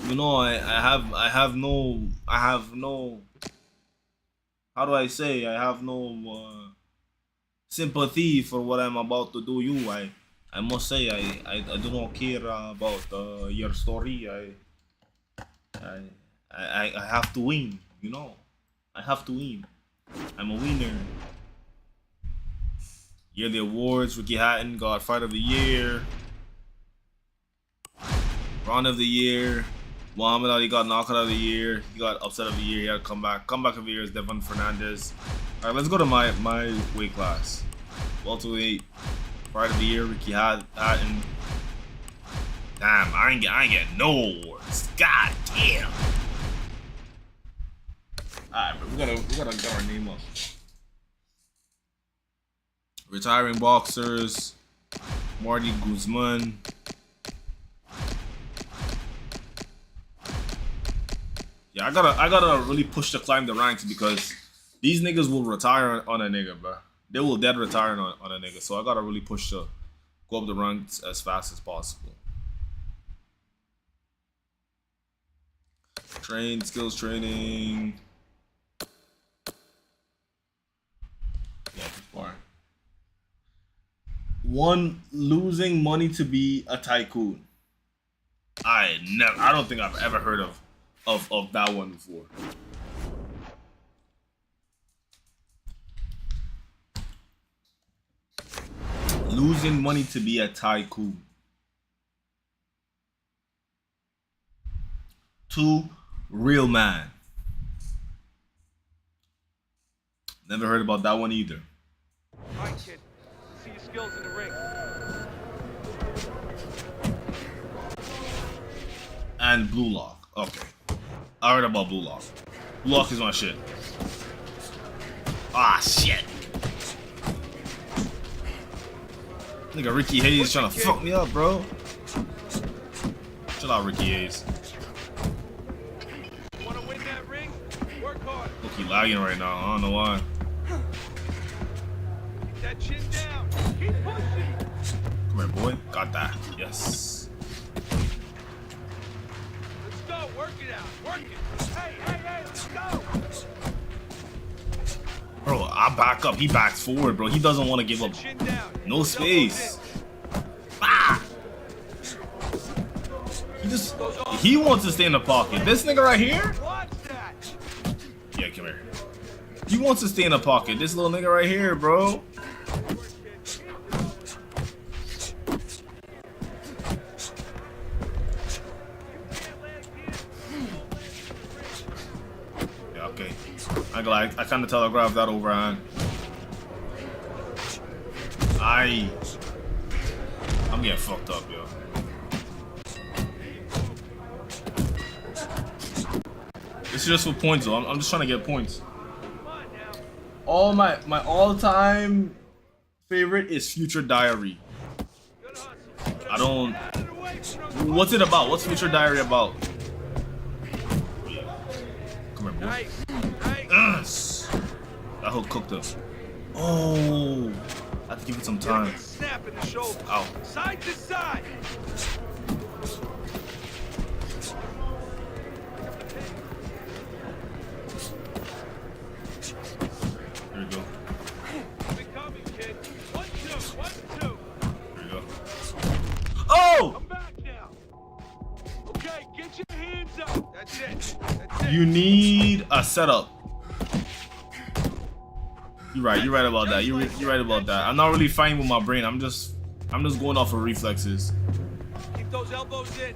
you know, I have no, how do I say? I have no sympathy for what I'm about to do. I must say, I do not care about your story. I have to win. You know, I have to win. I'm a winner. Yearly awards: Ricky Hatton got Fight of the Year, Round of the Year. Muhammad Ali got Knockout of the Year. He got Upset of the Year. He had Comeback. Comeback of the Year is Devon Fernandez. All right, let's go to my weight class. Welterweight, Fight of the Year, Ricky Hatton. Damn, I ain't getting no awards. God damn. All right, but we gotta get our name up. Retiring boxers, Marty Guzman. Yeah, I gotta really push to climb the ranks because these niggas will retire on a nigga, bro. They will dead retire on a nigga. So I gotta really push to go up the ranks as fast as possible. Skills training. Yeah, far. 1, losing money to be a tycoon. I don't think I've ever heard of that one before. Losing money to be a tycoon. 2, real man. Never heard about that one either. All right, kid. See your skills in the ring. And Blue Lock. Okay. I heard about Blue Lock. Blue Lock is my shit. Ah, shit. Nigga, Ricky Hayes trying to fuck me up, bro. Chill out, Ricky Hayes. Want to win that ring? Work hard. Look, he lagging right now. I don't know why. Keep that chin down. Keep pushing. Come here, boy. Got that. Yes. Let's go. Work it out. Work it. Hey, let's go. Bro, I back up. He backs forward, bro. He doesn't want to give up. No space. Ah! He wants to stay in the pocket. This nigga right here? Yeah, come here. He wants to stay in the pocket. This little nigga right here, bro. Yeah, okay. I kind of telegraphed that overhand. I'm getting fucked up, yo. This is just for points, though. I'm just trying to get points. My all-time favorite is Future Diary. I don't. What's it about? What's Future Diary about? Come here, boy. That hook cooked up. Oh, I have to give it some time. Ow. Side to side. Here we go. Coming, kid. 1, 2, 1, 2. Here we go. Oh! Come back now. Okay, get your hands up. That's it. That's it. You need a setup. You're right about that. You're right about that. I'm not really fighting with my brain. I'm just going off of reflexes. Keep those elbows in.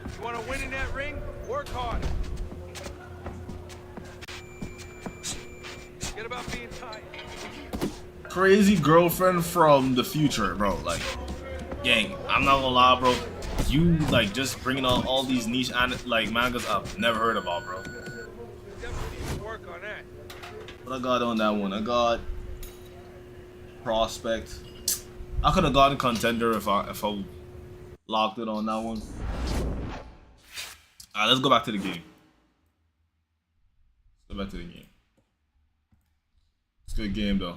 You want to win in that ring? Work hard. Forget about being tight. Crazy girlfriend from the future, bro. Like, gang, I'm not gonna lie, bro. You like just bringing on all these niche like mangas I've never heard about, bro. Definitely need to work on that. What I got on that one? I got prospect. I could have gotten contender if I locked it on that one. Alright, let's go back to the game. Let's go back to the game. It's a good game though.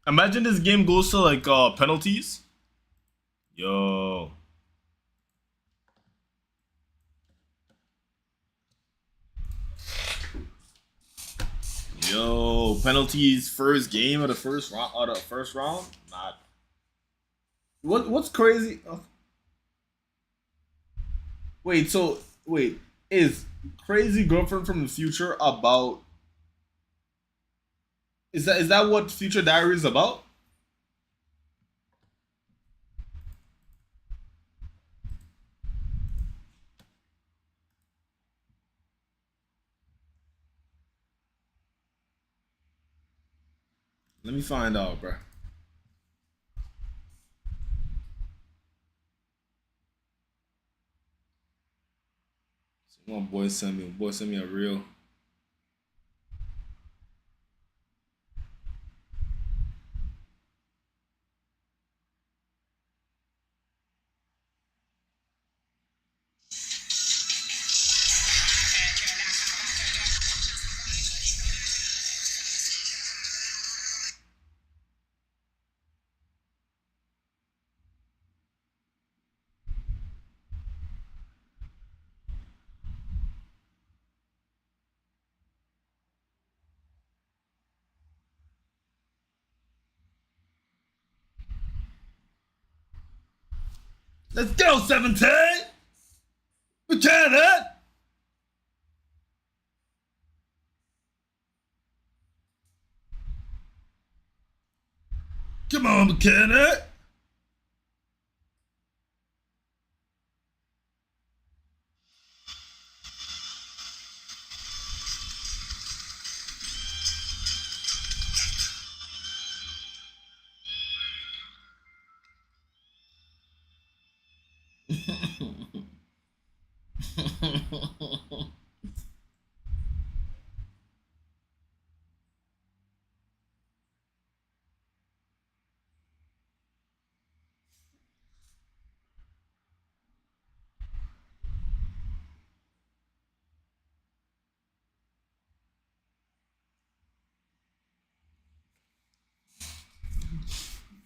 Imagine this game goes to like penalties. Yo. Yo, penalties first game of the first round. Not. What's crazy? Oh. Wait. Is Crazy Girlfriend from the Future about? Is that what Future Diary is about? Let me find out, bro. My boy sent me a reel. Let's go, 17! We can it! Come on, mechanic!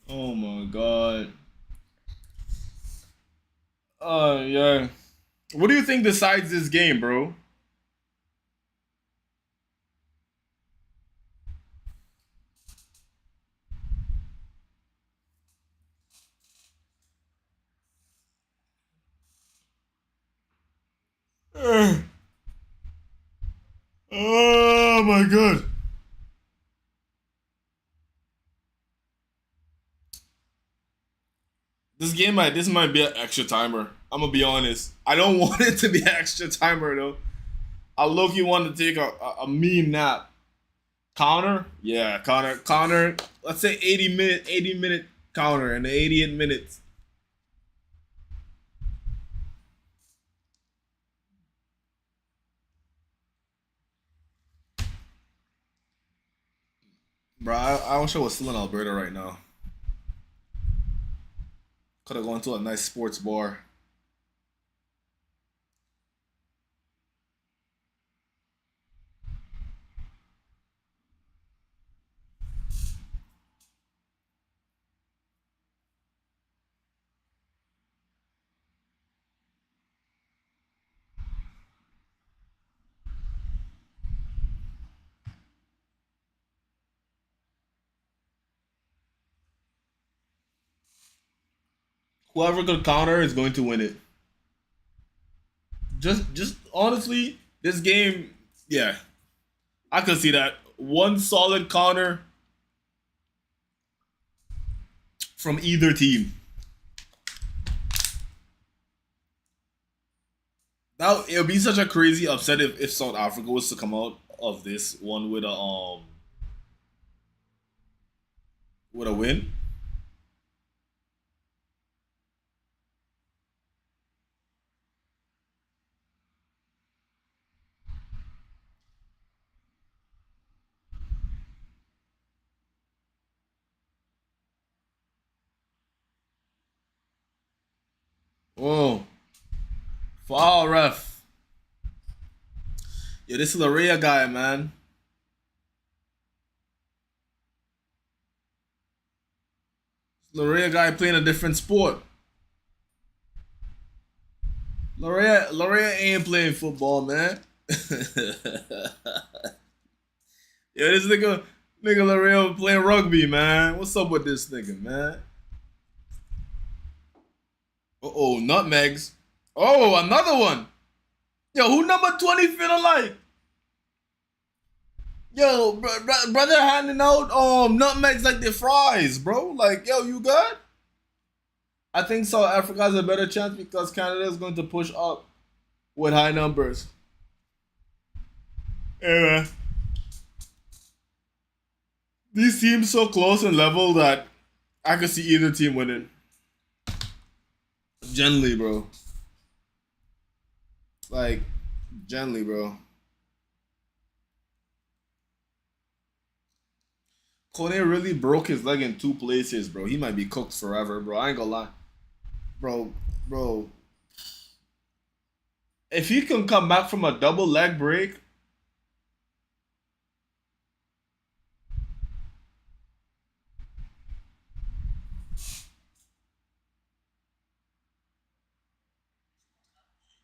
Oh my god. Yeah. What do you think decides this game, bro? Oh my god. This might be an extra timer. I'm gonna be honest. I don't want it to be an extra timer though. I low-key want to take a mean nap. Counter? Yeah, counter. Let's say 80 minute counter in the 88 minutes. Bro, I wish I was still in Alberta right now. Could have gone to a nice sports bar. Whoever could counter is going to win it. Just honestly, this game, yeah, I could see that one solid counter from either team. Now it would be such a crazy upset if South Africa was to come out of this one with a win. Whoa. Foul ref. Yeah, this is the Rhea guy, man. Lorea guy playing a different sport. Lorea ain't playing football, man. Yo, this nigga Lorea playing rugby, man. What's up with this nigga, man? Uh-oh, nutmegs. Oh, another one. Yo, who number 20 feeling like? Yo, brother handing out nutmegs like they're fries, bro. Like, yo, you good? I think South Africa has a better chance because Canada is going to push up with high numbers. Yeah. These teams so close in level that I could see either team winning. Generally, bro. Like, generally, bro. Kone really broke his leg in 2 places, bro. He might be cooked forever, bro. I ain't gonna lie. Bro. If he can come back from a double leg break,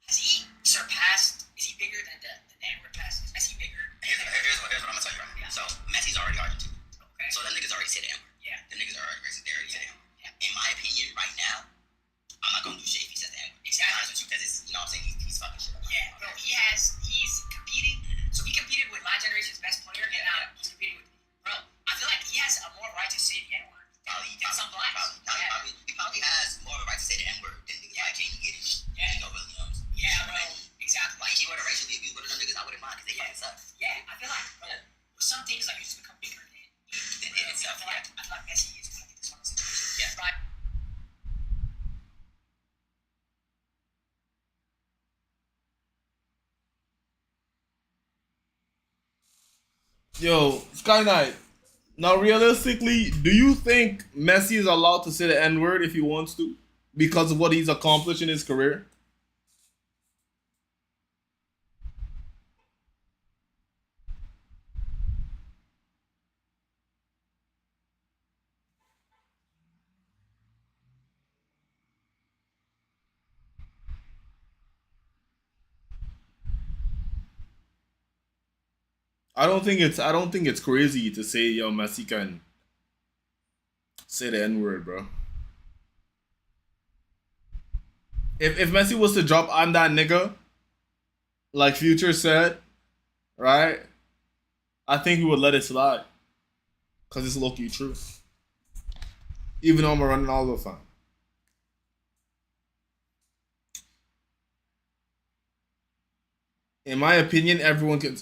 has he surpassed? Is he bigger than the Edward pass? Is Messi bigger? Here's what I'm gonna tell you right now. So Messi's already Argentine. Okay. So them niggas already said the N-word. Yeah. Them niggas are already racist. They already said the N-word. Yeah. In my opinion, right now, I'm not gonna do shit if he says the N-word. Exactly. Because it's, you know what I'm saying, he's fucking shit up. Yeah, bro. He's competing. So he competed with my generation's best player, and now he's competing with, bro. I feel like he has a more right to say the N-word than some blacks. He probably has more of a right to say the N-word than niggas like Jamie Giddens. Yeah. Nico Williams. Yeah, bro. Exactly. Like, he would have racially abused one of them niggas, I wouldn't mind, because they fucking suck. Yeah, I feel like, bro, with some things, like, you just become bigger than itself. I feel like Messi is going to get this one situation. Yeah, right. yo, Sky Knight. Now, realistically, do you think Messi is allowed to say the N-word if he wants to? Because of what he's accomplished in his career? I don't think it's crazy to say yo Messi can say the N-word, bro. If Messi was to drop "I'm that nigga," like Future said, right? I think he would let it slide. Cause it's low-key true. Even though I'm a Ronaldo fan. In my opinion, everyone can.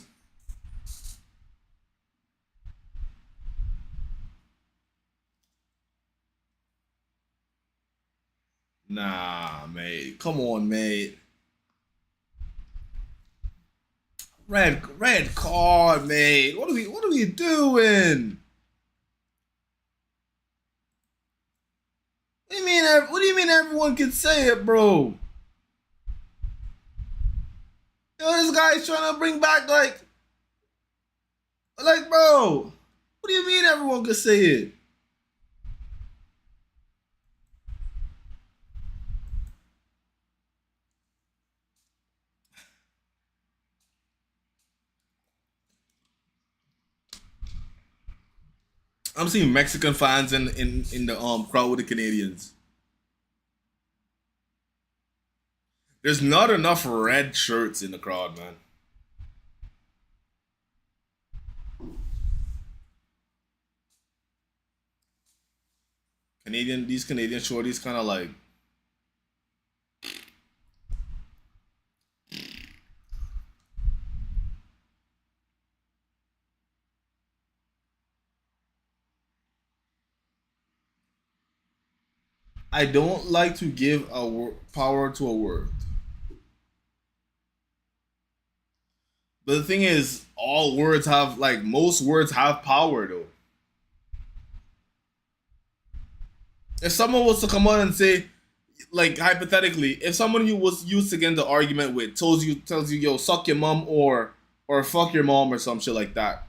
Nah, mate. Come on, mate. Red card, mate. What are we doing? What do you mean everyone can say it, bro? Yo, this guy's trying to bring back like, bro. What do you mean everyone can say it? I'm seeing Mexican fans in the crowd with the Canadians. There's not enough red shirts in the crowd, man. These Canadian shorties kind of like. I don't like to give power to a word. But the thing is, all words have, like, most words have power, though. If someone was to come out and say, like hypothetically, if someone you was used to getting the argument with tells you, yo, suck your mom or fuck your mom or some shit like that,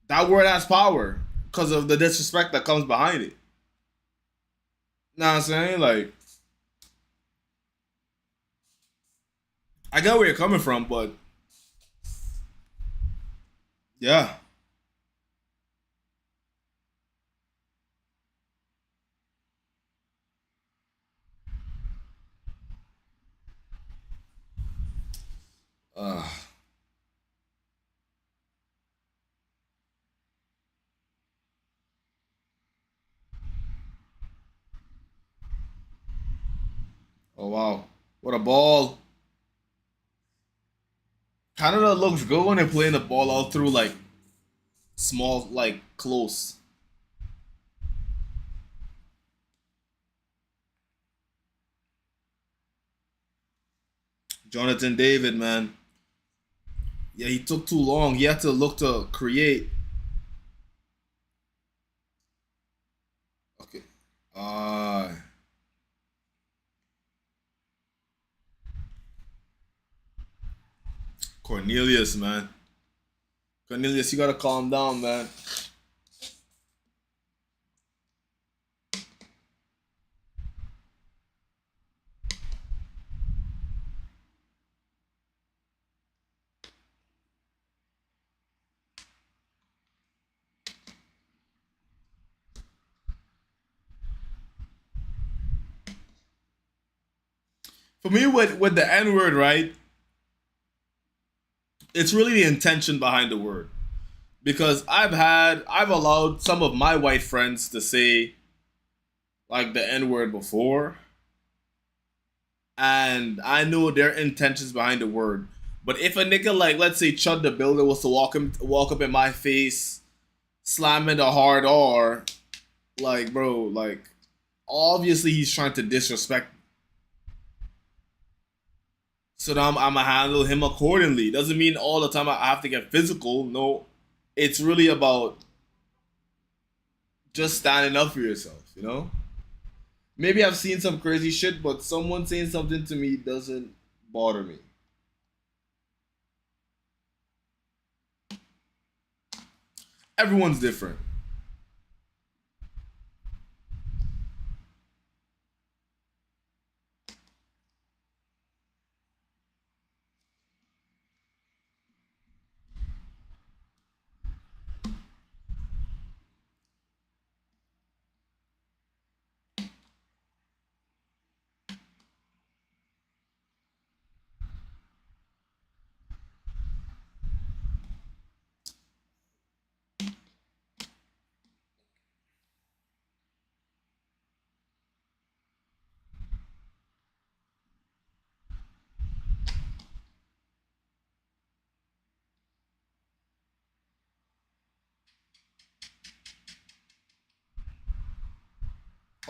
that word has power because of the disrespect that comes behind it. Know what I'm saying? Like, I get where you're coming from, but yeah. Uh, oh wow, what a ball! Canada looks good when they're playing the ball out through like small, like close. Jonathan David, man. Yeah, he took too long. He had to look to create. Okay. Cornelius, man. Cornelius, you gotta calm down, man. For me, with the N word, right? It's really the intention behind the word. Because I've allowed some of my white friends to say like the N word before, and I know their intentions behind the word. But if a nigga like, let's say, Chud the Builder was to walk up in my face, slamming the hard R, like, bro, like, obviously he's trying to disrespect. So now I'm gonna handle him accordingly. Doesn't mean all the time I have to get physical. No, it's really about just standing up for yourself. You know. Maybe I've seen some crazy shit, but someone saying something to me doesn't bother me. Everyone's different.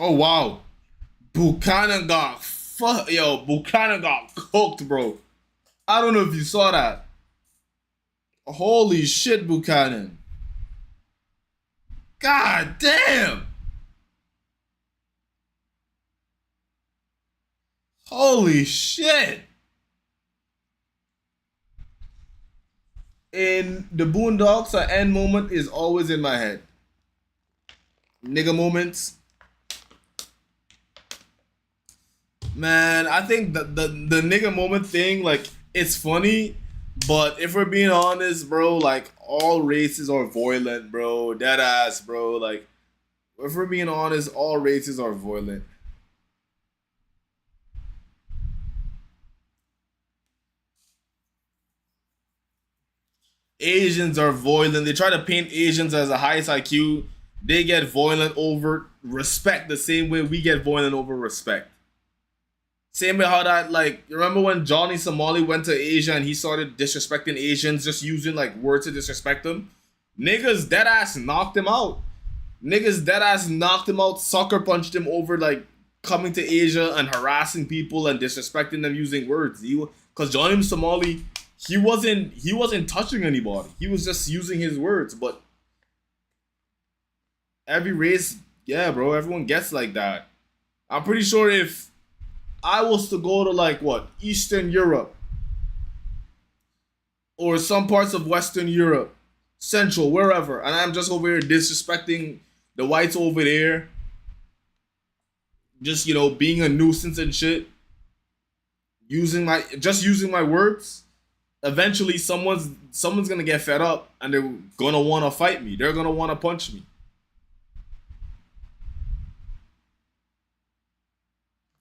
Oh wow, Buchanan got cooked, bro. I don't know if you saw that. Holy shit, Buchanan. God damn. Holy shit. In the Boondocks, an end moment is always in my head. Nigga moments. Man, I think the nigga moment thing, like, it's funny, but if we're being honest, bro, like, all races are violent, bro. Dead ass, bro. Like, if we're being honest, all races are violent. Asians are violent. They try to paint Asians as the highest IQ. They get violent over respect the same way we get violent over respect. Same way how that, like, you remember when Johnny Somali went to Asia and he started disrespecting Asians, just using like words to disrespect them? Niggas dead ass knocked him out. Niggas dead ass knocked him out, sucker punched him over, like, coming to Asia and harassing people and disrespecting them using words. Because Johnny Somali, he wasn't touching anybody. He was just using his words. But every race, yeah, bro, everyone gets like that. I'm pretty sure if I was to go to like what Eastern Europe or some parts of Western Europe, Central, wherever, and I'm just over here disrespecting the whites over there, just being a nuisance and shit, using my words. Eventually, someone's gonna get fed up and they're gonna want to fight me. They're gonna want to punch me.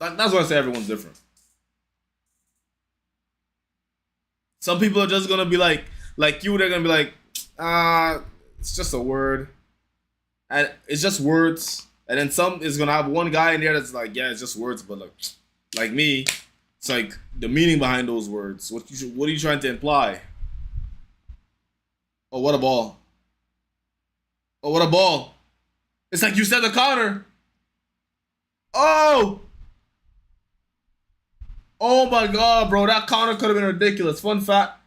That's why I say everyone's different. Some people are just gonna be like you. They're gonna be like, it's just a word, and it's just words. And then some is gonna have one guy in there that's like, yeah, it's just words, but like me, it's like the meaning behind those words. What are you trying to imply? Oh, what a ball! Oh, what a ball! It's like you said the counter. Oh, oh my god, bro, that counter could have been ridiculous. Fun fact: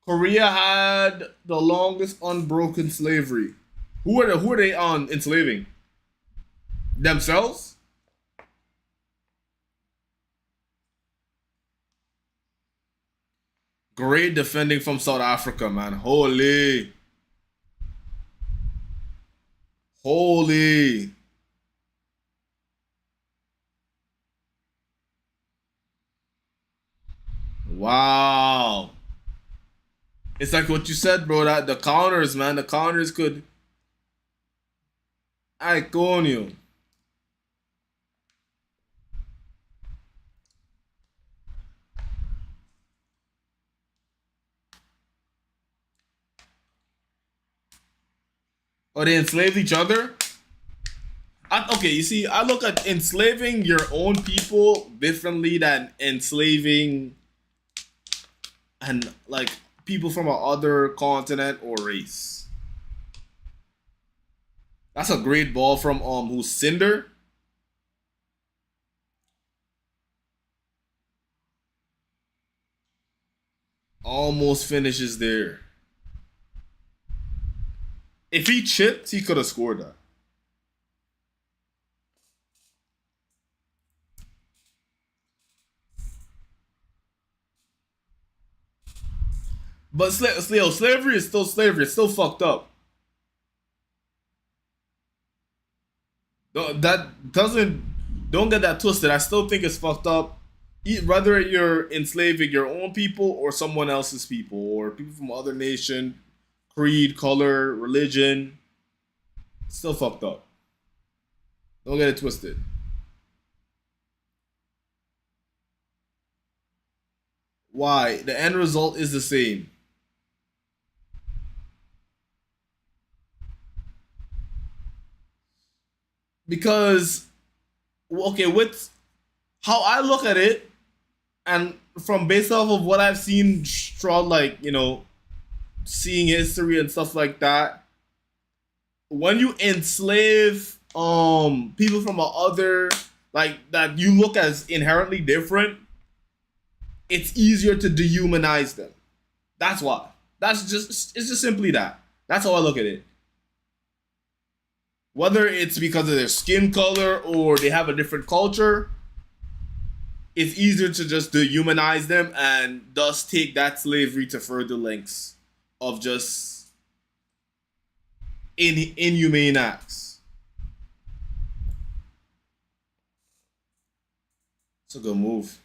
Korea had the longest unbroken slavery. Who are they on enslaving? Themselves? Great defending from South Africa, man. Holy. Holy. Wow. It's like what you said, bro. That the counters, man. The counters could. Iconium. Or they enslaved each other? Okay, you see, I look at enslaving your own people differently than enslaving and like people from a other continent or race. That's a great ball from who's Cinder. Almost finishes there. If he chipped, he could have scored that. But slavery is still slavery. It's still fucked up. That doesn't. Don't get that twisted. I still think it's fucked up. Whether you're enslaving your own people or someone else's people or people from other nation, creed, color, religion, it's still fucked up. Don't get it twisted. Why? The end result is the same. Because okay, with how I look at it, and from based off of what I've seen throughout, like seeing history and stuff like that, when you enslave people from a other like that you look as inherently different, it's easier to dehumanize them. That's why. It's just simply that. That's how I look at it. Whether it's because of their skin color or they have a different culture, it's easier to just dehumanize them and thus take that slavery to further lengths of just inhumane acts. It's a good move.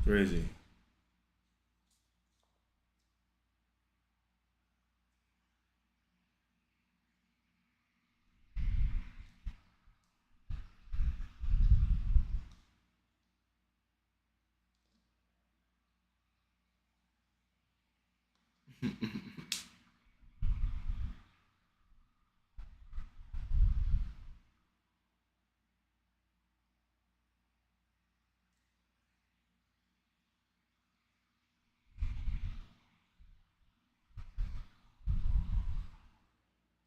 Crazy.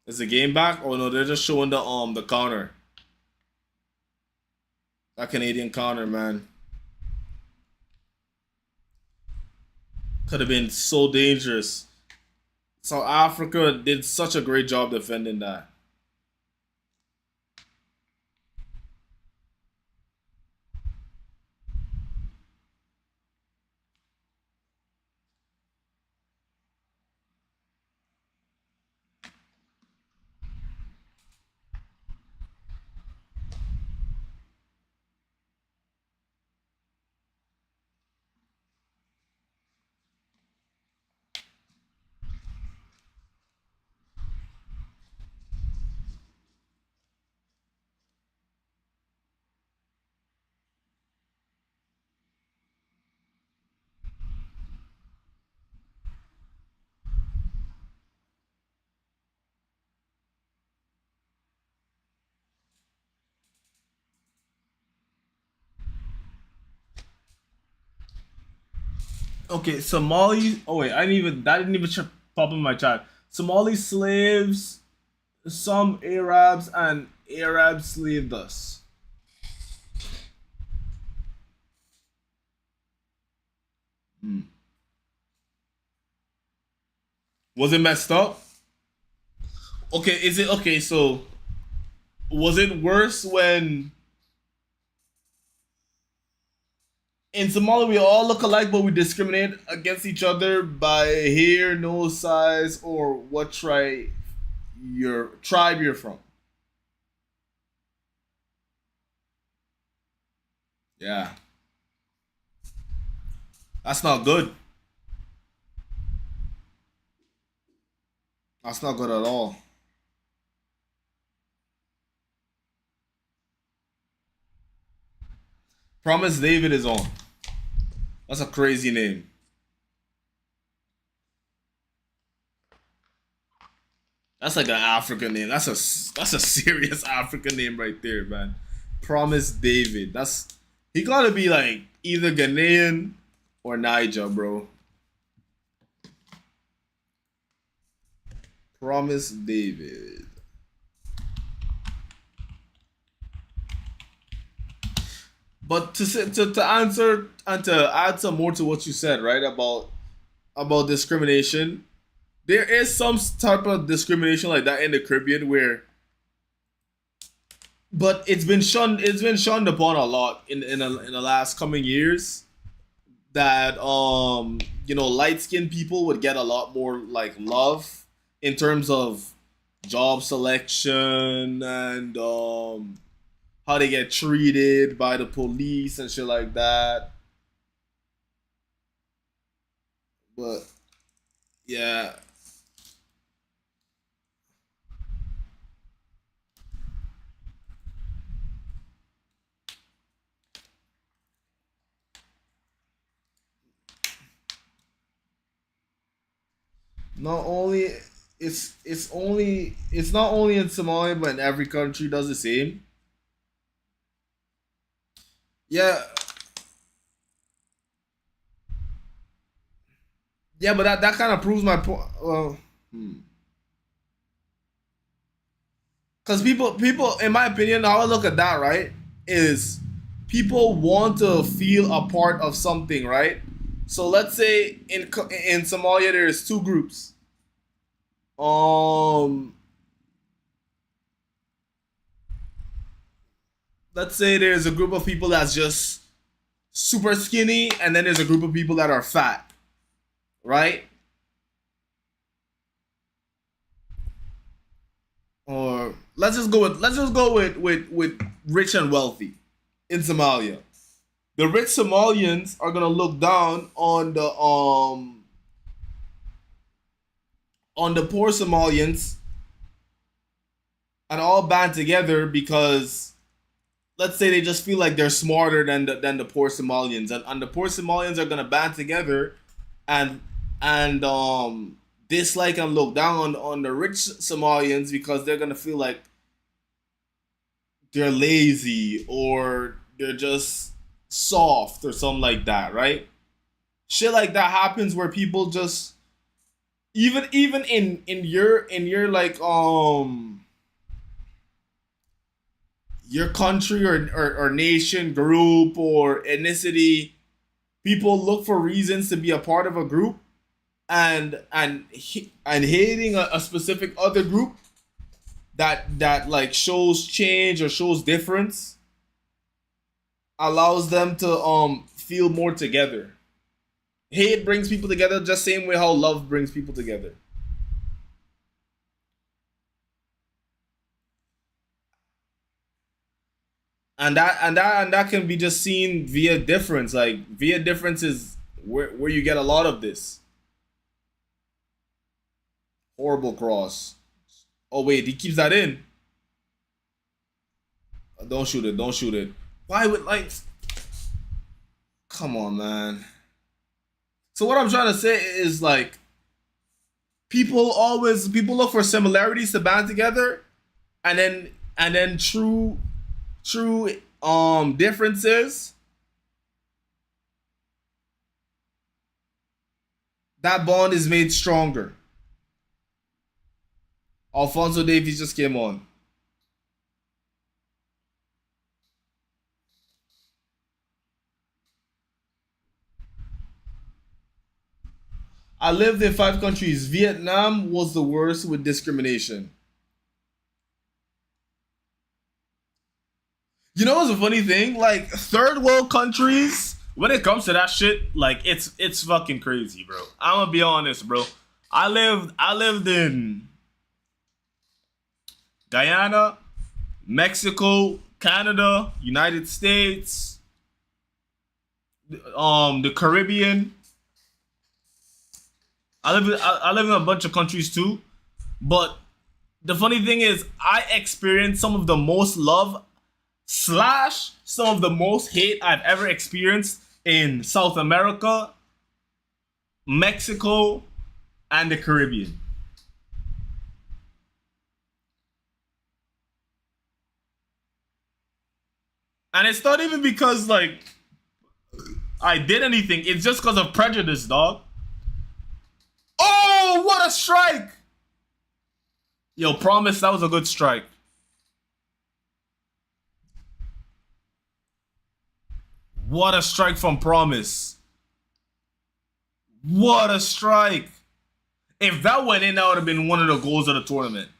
Is the game back? Oh no, they're just showing the counter. That Canadian counter, man. Could have been so dangerous. South Africa did such a great job defending that. Okay, Somali. Oh wait, I didn't even that didn't even pop in my chat. Somali slaves, some Arabs, and Arabs slaved us. Hmm. Was it messed up? Okay, is it okay? So was it worse when in Somalia we all look alike, but we discriminate against each other by hair, nose size, or what tribe you're from? Yeah, that's not good. That's not good at all. Promise David is on. That's a crazy name. That's like an African name. That's a serious African name right there, man. Promise David. He gotta be like either Ghanaian or Niger, bro. Promise David. But to answer and to add some more to what you said, right, about discrimination, there is some type of discrimination like that in the Caribbean where, but it's been shunned upon a lot in the last coming years that light skinned people would get a lot more like love in terms of job selection and how they get treated by the police and shit like that. But yeah, not only it's not only in Somalia but in every country does the same. Yeah, yeah, but that kind of proves my point. Well, because people, in my opinion, how I look at that, right, is people want to feel a part of something, right? So let's say in Somalia there's two groups. Um, let's say there's a group of people that's just super skinny, and then there's a group of people that are fat, right? Or let's just go with rich and wealthy in Somalia. The rich Somalians are gonna look down on the poor Somalians and all band together because let's say they just feel like they're smarter than the poor Somalians, and the poor Somalians are gonna band together and dislike and look down on the rich Somalians because they're gonna feel like they're lazy or they're just soft or something like that, right? Shit like that happens where people just even in your like your country or nation group or ethnicity, people look for reasons to be a part of a group, and hating a specific other group that like shows change or shows difference allows them to feel more together. Hate brings people together just same way how love brings people together. And that can be just seen via difference. Like via difference is where you get a lot of this. Horrible cross. Oh wait, he keeps that in. Don't shoot it. Don't shoot it. Why would like? Come on, man. So what I'm trying to say is like people look for similarities to band together, and then true differences, that bond is made stronger. Alfonso Davies just came on. I lived in 5 countries. Vietnam was the worst with discrimination. You know what's a funny thing? Like third world countries, when it comes to that shit, like it's fucking crazy, bro. I'm gonna be honest, bro. I lived in Guyana, Mexico, Canada, United States, the Caribbean. I live in a bunch of countries too, but the funny thing is, I experienced some of the most love slash some of the most hate I've ever experienced in South America, Mexico, and the Caribbean. And it's not even because like I did anything. It's just because of prejudice, dog. Oh, what a strike! Yo, promise that was a good strike. What a strike from Promise. What a strike. If that went in, that would have been one of the goals of the tournament.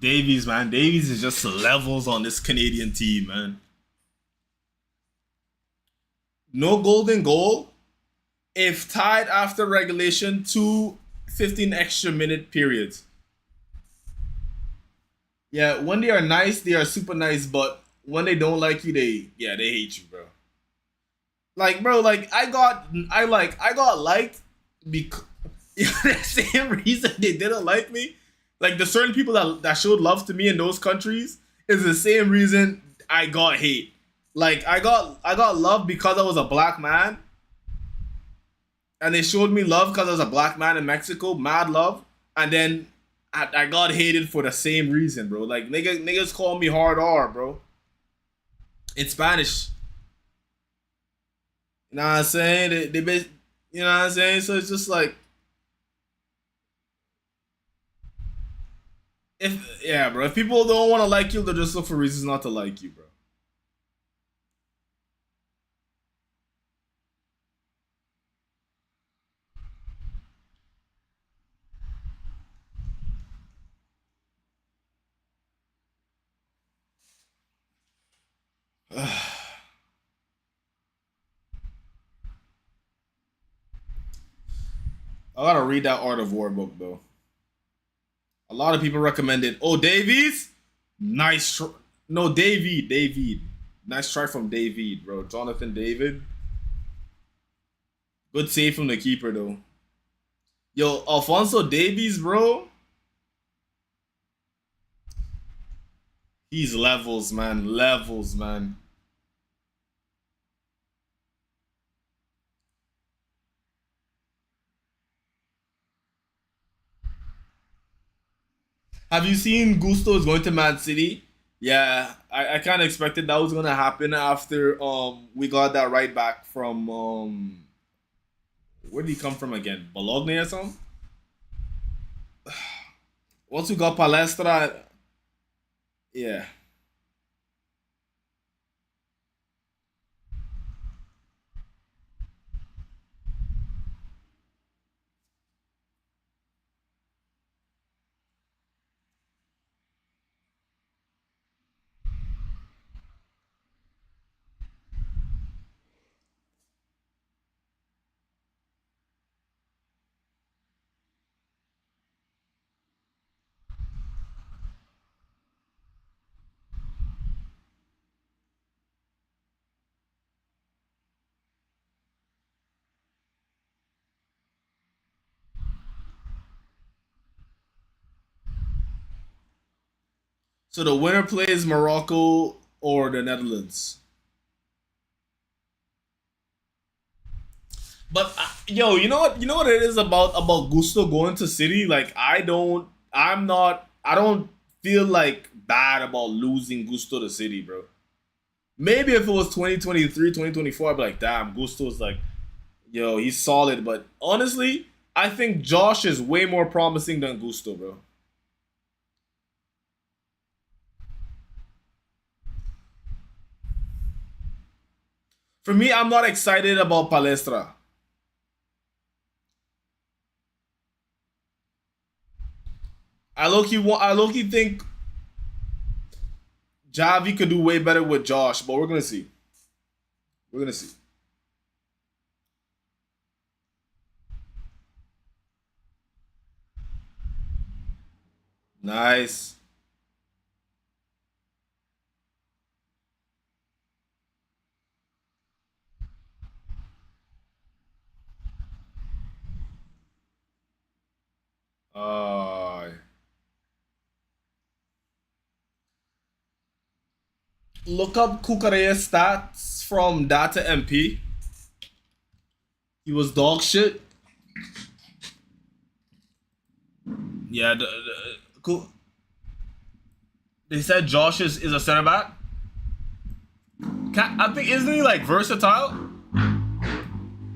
Davies, man. Davies is just levels on this Canadian team, man. No golden goal. If tied after regulation, two 15 extra minute periods. Yeah, when they are nice, they are super nice, but when they don't like you, they hate you, bro. Like, bro, like I got liked because the same reason they didn't like me. Like the certain people that showed love to me in those countries is the same reason I got hate. Like I got love because I was a black man, and they showed me love because I was a black man in Mexico, mad love, and then I got hated for the same reason, bro. Like niggas call me hard R, bro. In Spanish. You know what I'm saying? You know what I'm saying? So it's just like if yeah, bro. If people don't want to like you, they'll just look for reasons not to like you, bro. I gotta read that Art of War book though. A lot of people recommend it. Oh, Davies, nice. No, David. Nice try from David, bro. Jonathan David. Good save from the keeper though. Yo, Alfonso Davies, bro. He's levels, man. Levels, man. Have you seen Gusto is going to Man City? Yeah, I kind of expected that was gonna happen after we got that right back from where did he come from again? Bologna or something? Once we got Palestra, yeah. So the winner plays Morocco or the Netherlands. But yo, you know what? You know what it is about Gusto going to City? Like I don't feel like bad about losing Gusto to City, bro. Maybe if it was 2023, 2024, I'd be like, damn, Gusto's like, yo, he's solid. But honestly, I think Josh is way more promising than Gusto, bro. For me, I'm not excited about Palestra. I low key think Javi could do way better with Josh, but we're gonna see. We're gonna see. Nice. Uh, Look up Kukare's stats from Data MP. He was dog shit. Yeah, cool. They said Josh is a center back. I think isn't he like versatile?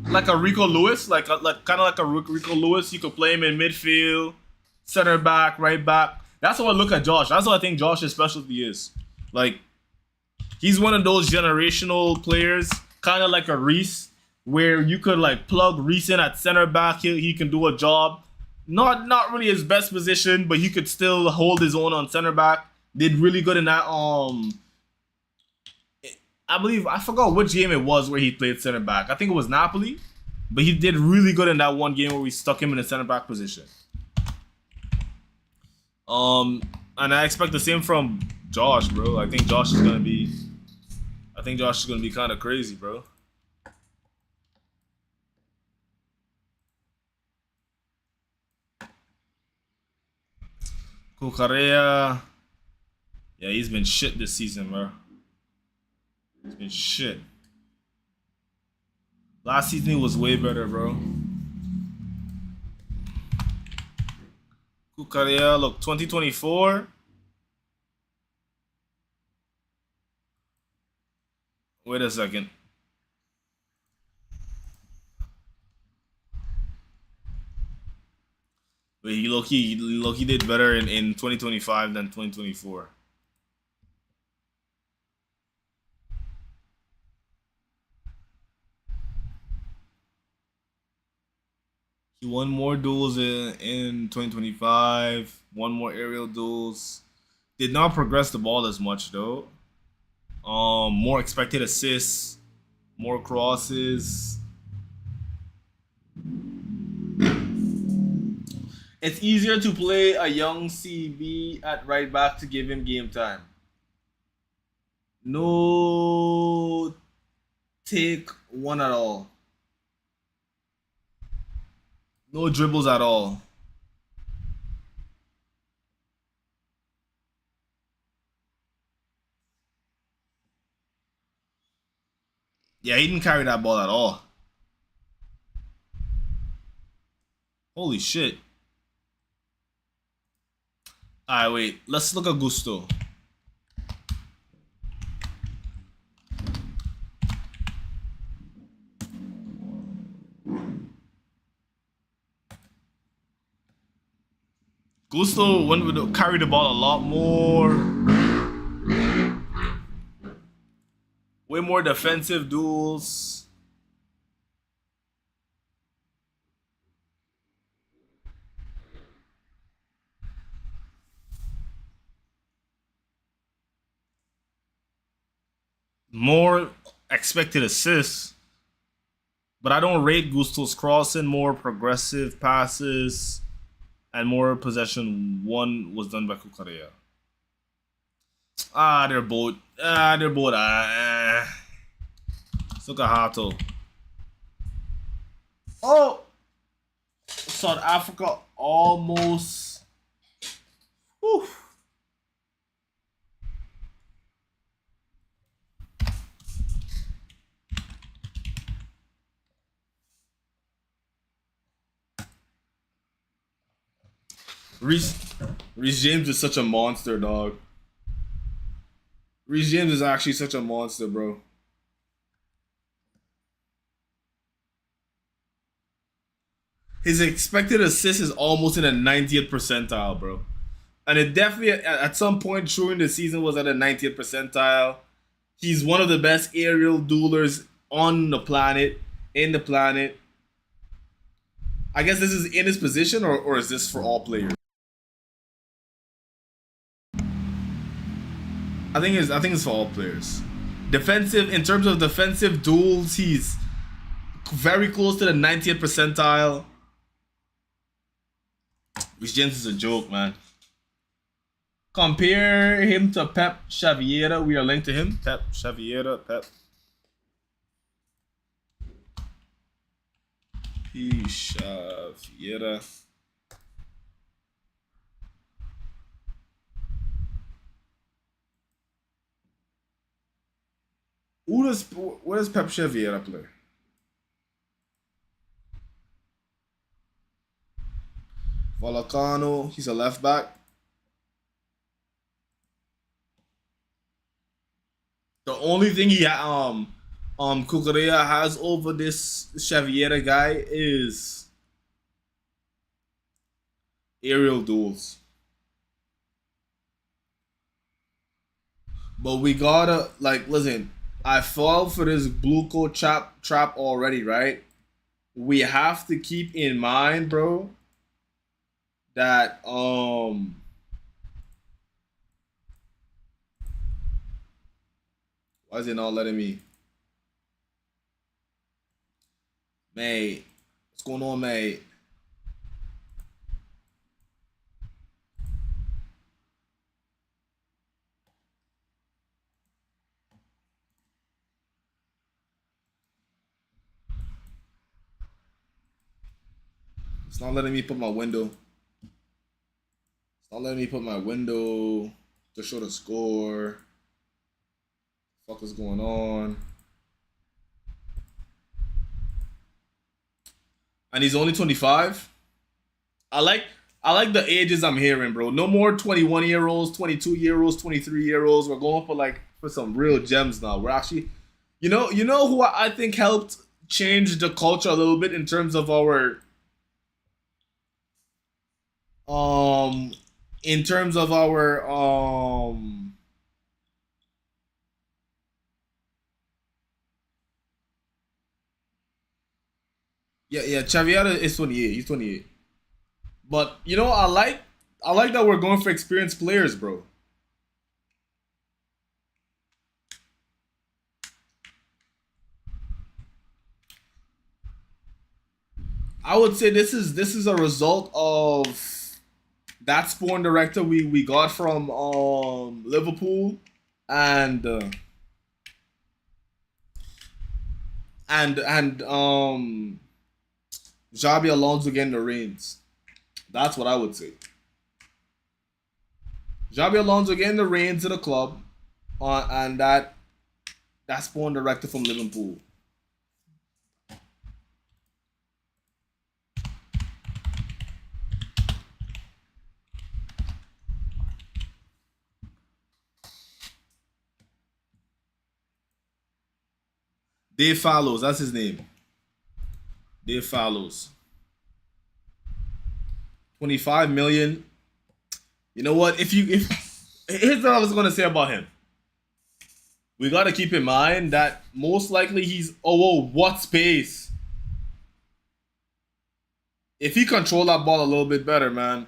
Like a Rico Lewis, like kind of like a Rico Lewis. You could play him in midfield, center back, right back. That's how I look at Josh. That's what I think Josh's specialty is. Like he's one of those generational players, kind of like a Reese, where you could like plug Reese in at center back. He can do a job. Not really his best position, but he could still hold his own on center back. Did really good in that. I believe I forgot which game it was where he played center back. I think it was Napoli, but he did really good in that one game where we stuck him in the center back position. And I expect the same from Josh, bro. I think Josh is gonna be kind of crazy, bro. Cucurella, yeah, he's been shit this season, bro. He's been shit. Last season he was way better, bro. Cucurella, look, 2024. Wait a second. Wait, he did better in 2025 than 2024. He won more duels in 2025. Won more aerial duels. Did not progress the ball as much though. More expected assists, more crosses. It's easier to play a young CB at right back to give him game time. No take one at all. No dribbles at all. Yeah, he didn't carry that ball at all. Holy shit. Alright, wait. Let's look at Gusto. Gusto would carry the ball a lot more. Way more defensive duels. More expected assists. But I don't rate Gusto's crossing, more progressive passes, and more possession. One was done by Cucurella. They're both. They're both. Sukahato. Oh! South Africa almost. Whew. Reece James is such a monster, dog. Reece James is actually such a monster, bro. His expected assist is almost in the 90th percentile, bro. And it definitely, at some point during the season, was at a 90th percentile. He's one of the best aerial duelers on the planet, in the planet. I guess this is in his position, or is this for all players? I think it's for all players. Defensive, in terms of defensive duels, he's very close to the 90th percentile. Reece James is a joke, man. Compare him to Pep Xaviera. We are linked to him. Pep Xaviera. Pep. Xaviera. Where does Pep Xaviera play? Volcano, he's a left back. The only thing Cucurella has over this Xaviera guy is aerial duels. But we gotta, like, listen, I fall for this blue coat trap already, right? We have to keep in mind, bro, that why is it not letting me? Mate, what's going on, mate? It's not letting me put my window. It's not letting me put my window to show the score. What the fuck is going on? And he's only 25. I like the ages I'm hearing, bro. No more 21-year-olds, 22-year-olds, 23-year-olds. We're going for some real gems now. We're actually, you know who I think helped change the culture a little bit in terms of our yeah, Xavier is 28. He's 28. But I like that we're going for experienced players, bro. I would say this is a result of that sporting director we got from Liverpool and Xabi Alonso getting the reins. That's what I would say. Xabi Alonso getting the reins of the club, and that sporting director from Liverpool. Dave Fallows, that's his name. Dave Fallows. 25 million. You know what? If here's what I was gonna say about him. We gotta keep in mind that most likely he's what space. If he control that ball a little bit better, man.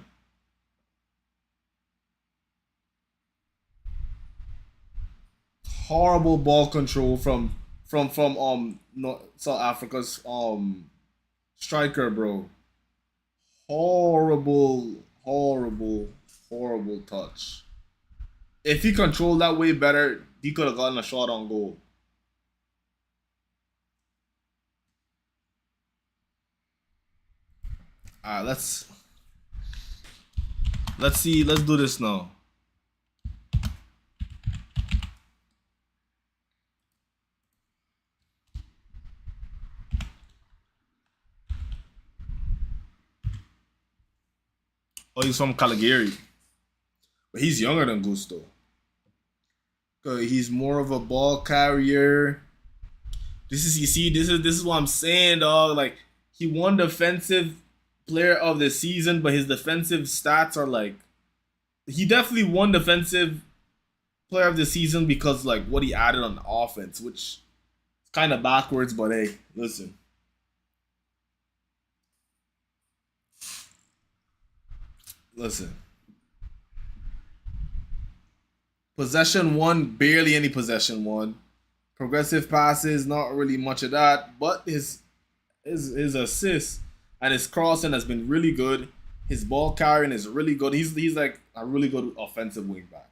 Horrible ball control from South Africa's striker, bro. Horrible, horrible, horrible touch. If he controlled that way better, he could have gotten a shot on goal. Alright, let's see. Let's do this now. Oh, he's from Caligari, but he's younger than Gusto. He's more of a ball carrier. This is what I'm saying, dog. Like, he won defensive player of the season, but his defensive stats are like, he definitely won defensive player of the season because like what he added on offense, which is kind of backwards. But hey, listen. Listen. Possession one, barely any possession one. Progressive passes, not really much of that. But his assist and his crossing has been really good. His ball carrying is really good. He's like a really good offensive wingback.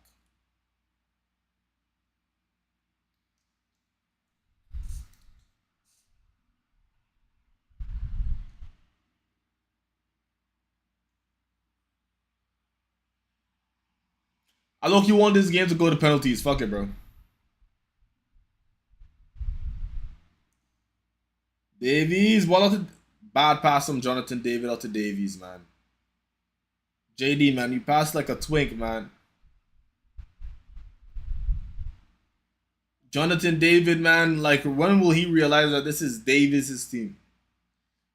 I look, you want this game to go to penalties. Fuck it, bro. Davies, ball out to bad pass from Jonathan David out to Davies, man. JD, man, you passed like a twink, man. Jonathan David, man, like when will he realize that this is Davis's team?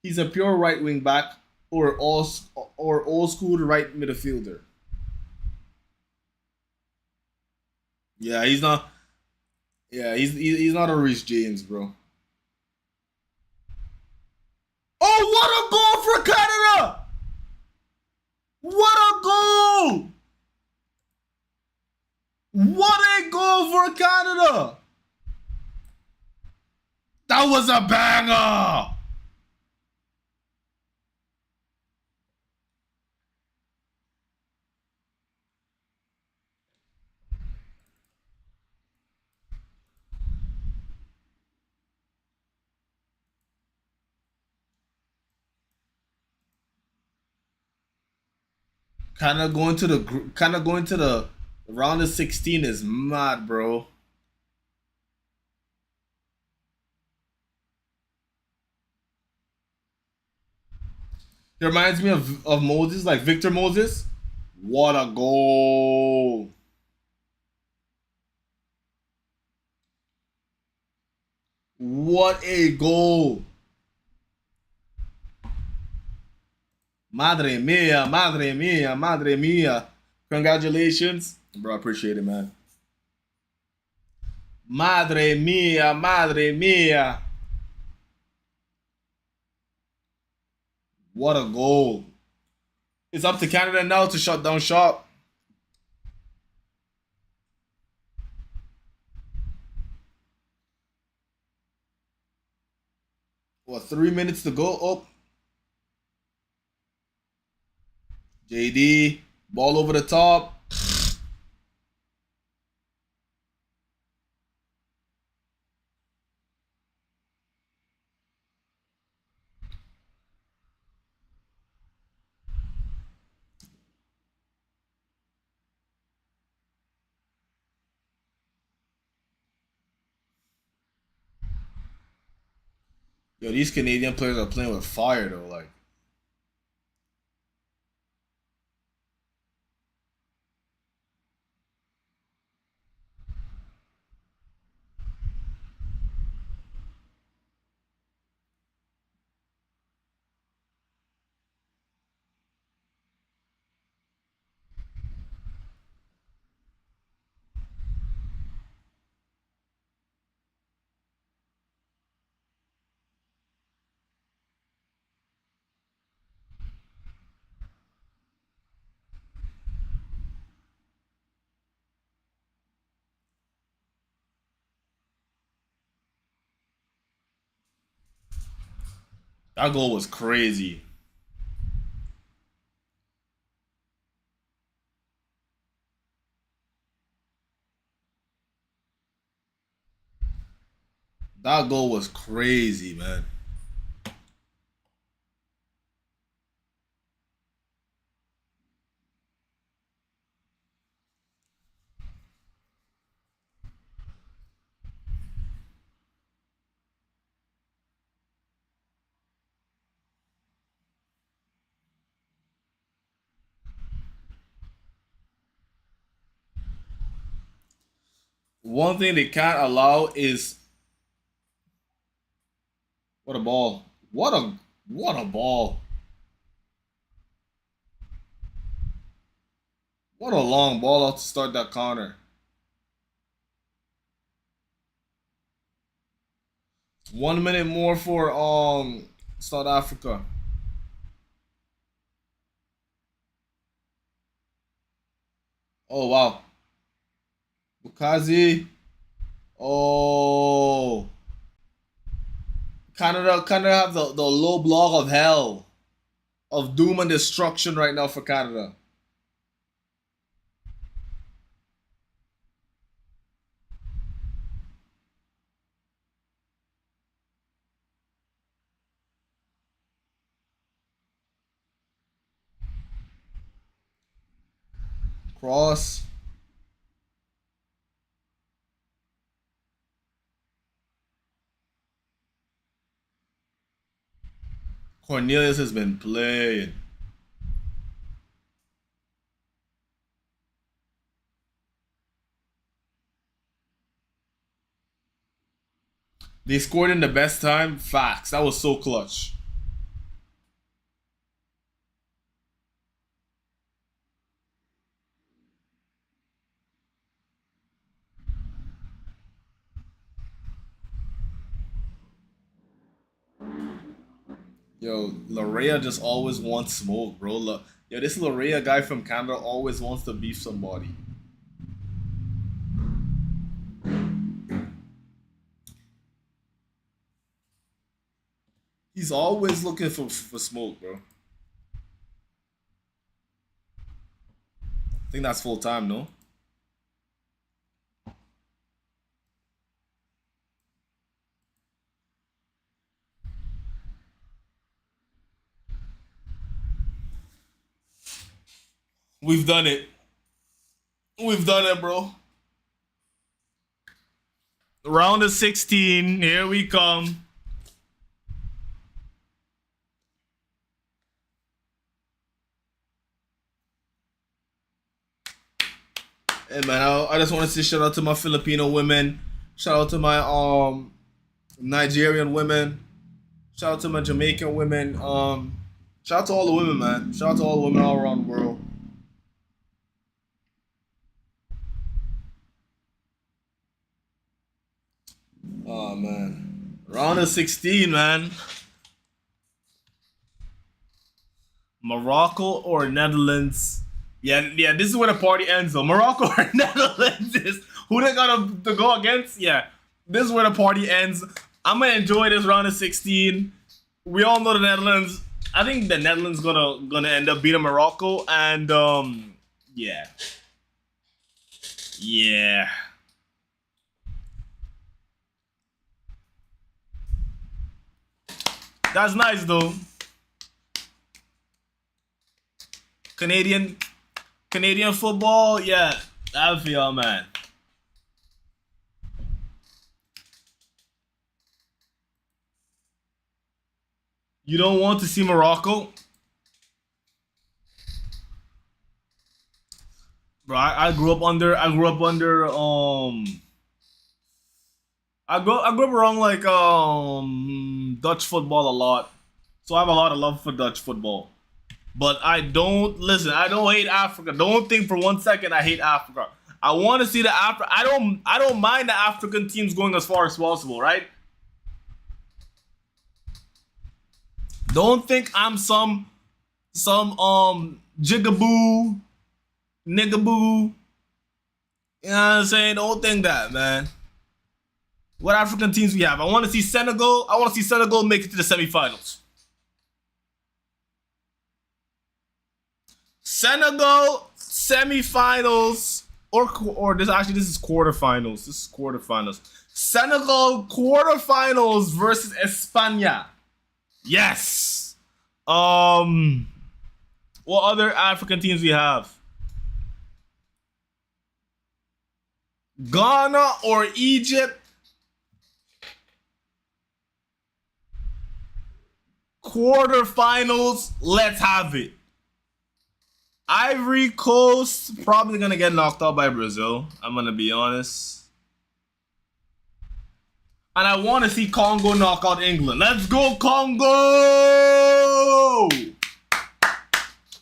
He's a pure right wing back or old school right midfielder. Yeah, he's not. Yeah, he's not a Reece James, bro. Oh, what a goal for Canada! What a goal! What a goal for Canada! That was a banger! Kind of going to the round of 16 is mad, bro. It reminds me of Moses, like Victor Moses. What a goal! What a goal! Madre mia, madre mia, madre mia. Congratulations. Bro, I appreciate it, man. Madre mia, madre mia. What a goal. It's up to Canada now to shut down shop. What, 3 minutes to go? Oh. JD, ball over the top. Yo, these Canadian players are playing with fire though. Like, That goal was crazy. That goal was crazy, man. One thing they can't allow is what a ball. What a ball. What a long ball out to start that corner. 1 minute more for South Africa. Oh wow. Bukazi. Oh. Canada have the low block of hell. Of doom and destruction right now for Canada. Cross. Cornelius has been playing. They scored in the best time. Facts. That was so clutch. Yo, Larea just always wants smoke, bro. Yo, this Larea guy from Canada always wants to beef somebody. He's always looking for smoke, bro. I think that's full time, no? We've done it. We've done it, bro. Round of 16. Here we come. Hey man, I just want to say shout out to my Filipino women. Shout out to my Nigerian women. Shout out to my Jamaican women. Shout out to all the women, man. Shout out to all the women all around the world. Oh man. Round of 16, man. Morocco or Netherlands? Yeah, this is where the party ends though. Morocco or Netherlands is who they got to go against? Yeah. This is where the party ends. I'm gonna enjoy this round of 16. We all know the Netherlands. I think the Netherlands gonna end up beating Morocco and yeah. Yeah. That's nice though. Canadian football, yeah, I feel, man. You don't want to see Morocco, bro. I grew up under I grew up around like Dutch football a lot, so I have a lot of love for Dutch football. But I don't hate Africa. Don't think for 1 second I hate Africa. I want to see the I don't mind the African teams going as far as possible, right? Don't think I'm some jigaboo, niggaboo. You know what I'm saying? Don't think that, man. What African teams we have? I want to see Senegal. I want to see Senegal make it to the semifinals. Senegal semifinals, or this is quarterfinals. This is quarterfinals. Senegal quarterfinals versus España. Yes. What other African teams we have? Ghana or Egypt? Quarterfinals, let's have it. Ivory Coast probably gonna get knocked out by Brazil. I'm gonna be honest. And I want to see Congo knock out England. Let's go, Congo!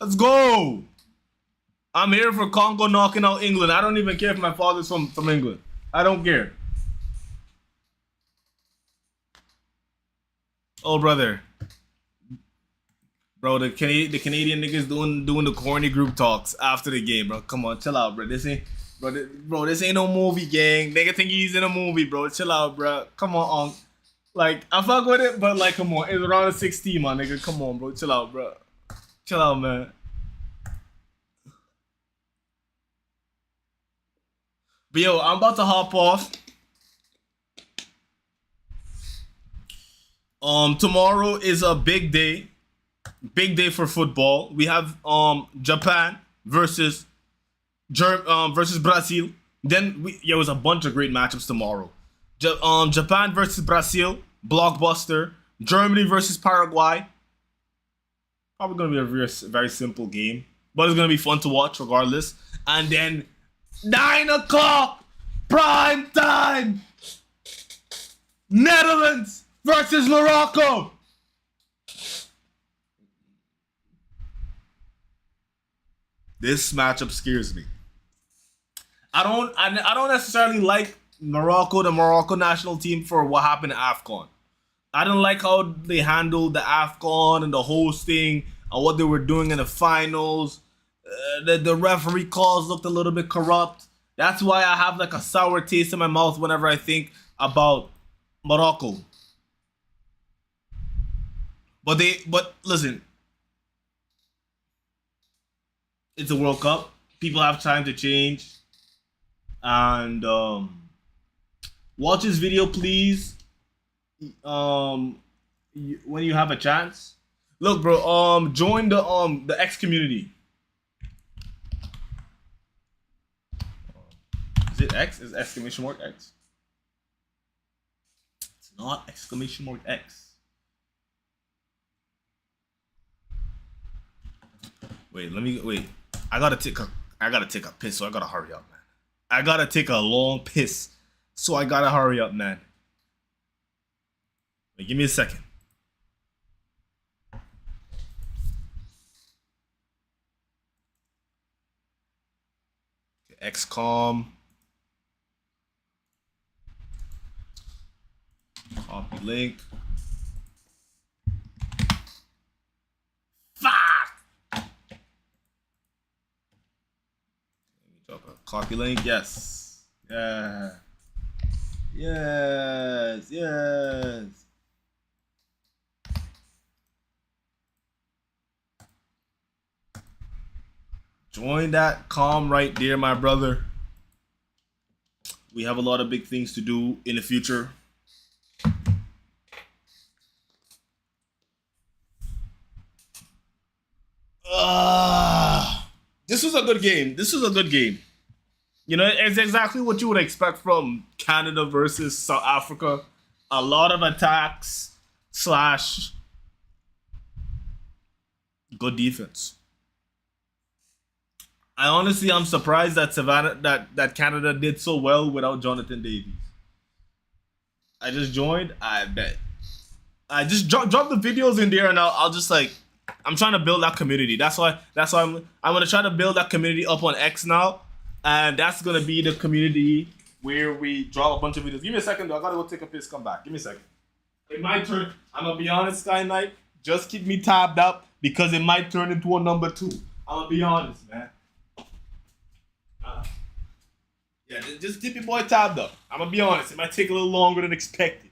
Let's go! I'm here for Congo knocking out England. I don't even care if my father's from England. I don't care. Oh, brother. Bro, the Canadian niggas doing the corny group talks after the game, bro. Come on, chill out, bro. This ain't no movie, gang. Nigga think he's in a movie, bro. Chill out, bro. Come on, like I fuck with it, but like, come on, it's around 16, my nigga. Come on, bro. Chill out, bro. Chill out, man. But yo, I'm about to hop off. Tomorrow is a big day. Big day for football. We have Japan versus Brazil. Then there was a bunch of great matchups tomorrow. Japan versus Brazil, blockbuster. Germany versus Paraguay. Probably gonna be a very simple game, but it's gonna be fun to watch regardless. And then 9 o'clock prime time. Netherlands versus Morocco. This matchup scares me. I don't necessarily like Morocco, the Morocco national team, for what happened at AFCON. I don't like how they handled the AFCON and the hosting and what they were doing in the finals. The referee calls looked a little bit corrupt. That's why I have like a sour taste in my mouth whenever I think about Morocco. But listen. It's a World Cup. People have time to change. And watch this video, please. When you have a chance. Look, bro. Join the X community. Is it X? Is exclamation mark X? It's not exclamation mark X. Wait. I gotta take a piss, so I gotta hurry up, man. I gotta take a long piss, so I gotta hurry up, man. Wait, give me a second. Okay, XCOM. Copy link. Copy link, yes. Yeah. Yes. Join that calm right there, my brother. We have a lot of big things to do in the future. This was a good game. You know, it's exactly what you would expect from Canada versus South Africa. A lot of attacks / good defense. I'm surprised that Canada did so well without Jonathan Davies. I just joined. I bet. I just drop the videos in there, and I'll just like, I'm trying to build that community. That's why I'm gonna try to build that community up on X now. And that's gonna be the community where we draw a bunch of videos. Give me a second though. I gotta go take a piss, come back. Give me a second. It might turn, I'm gonna be honest, Sky Knight. Just keep me tabbed up because it might turn into a number 2. I'm gonna be honest, man. Yeah, just keep your boy tabbed up. I'm gonna be honest. It might take a little longer than expected.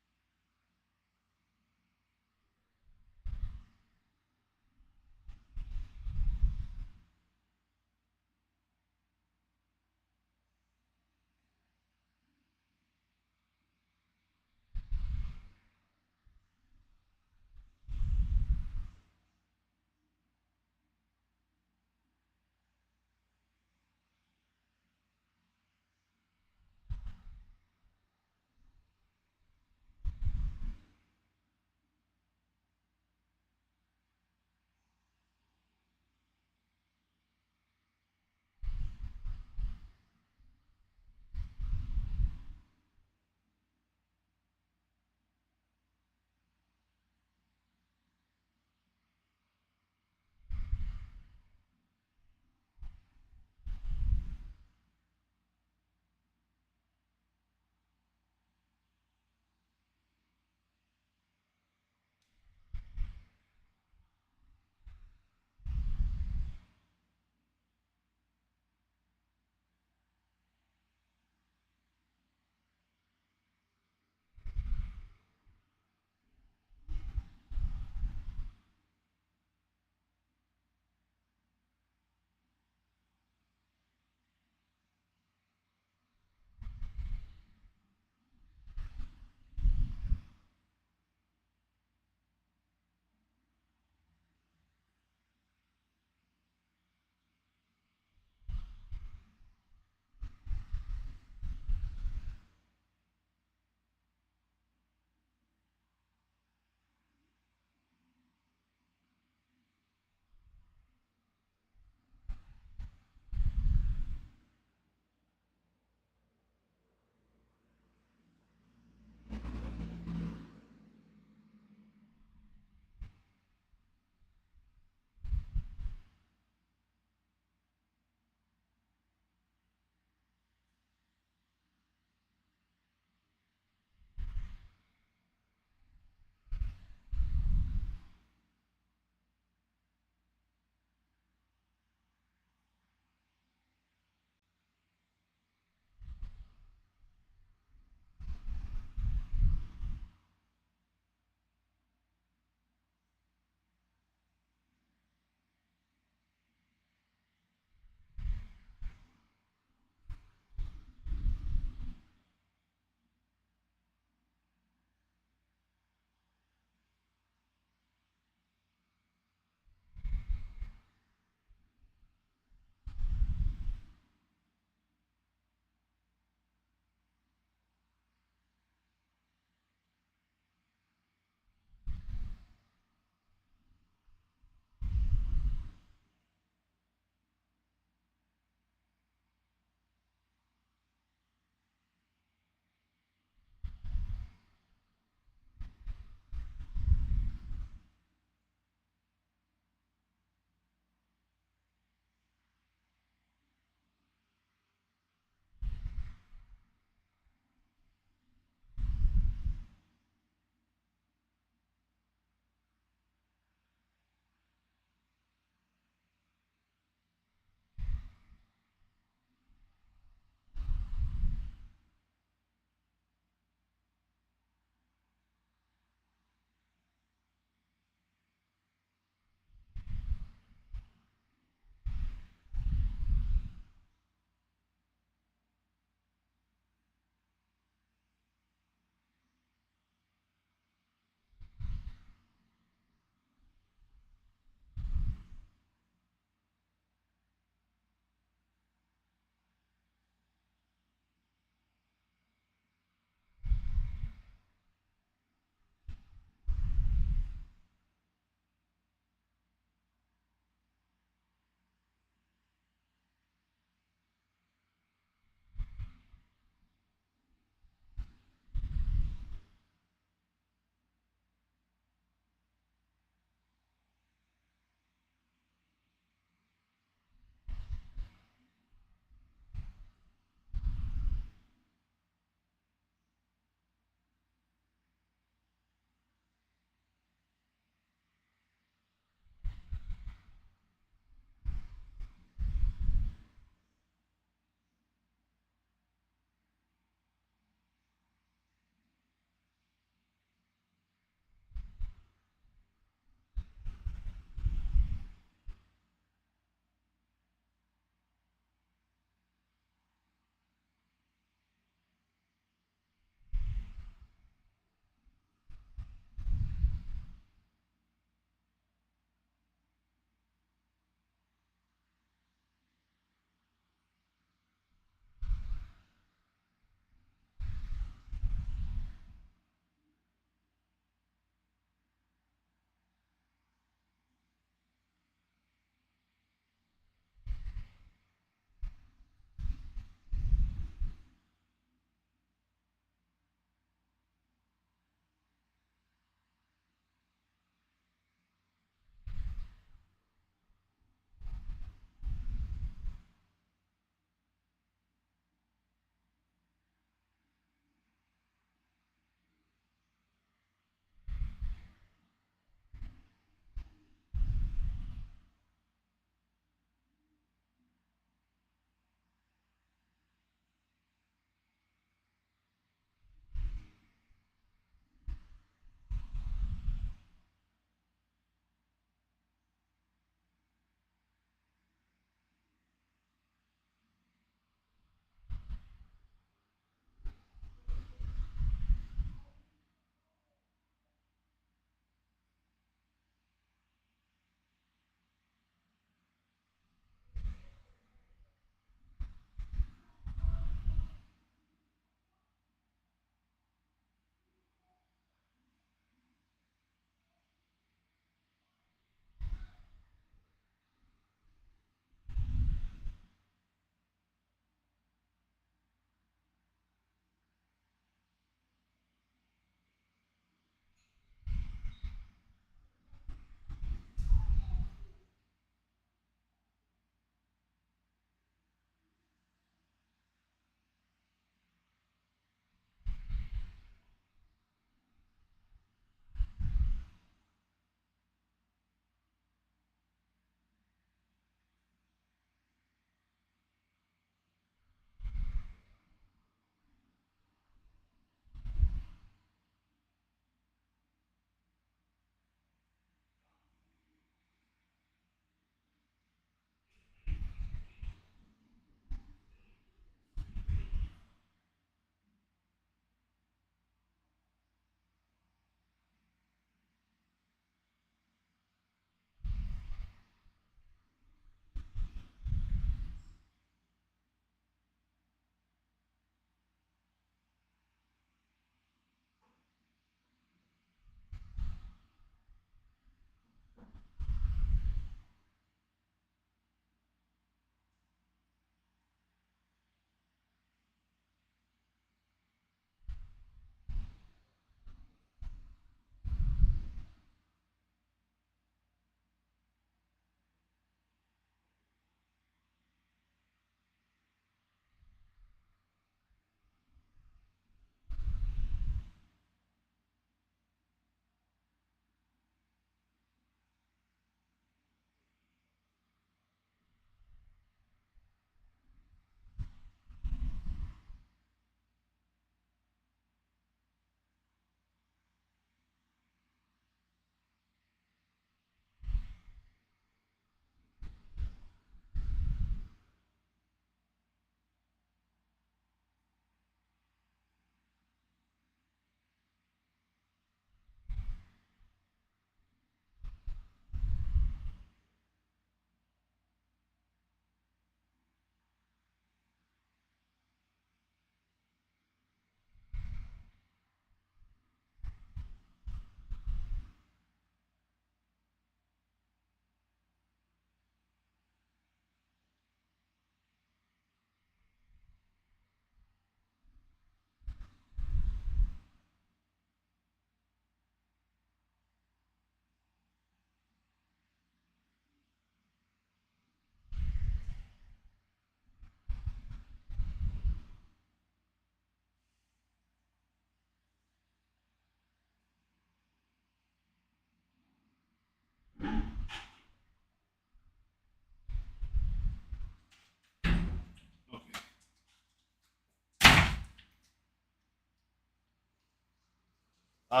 I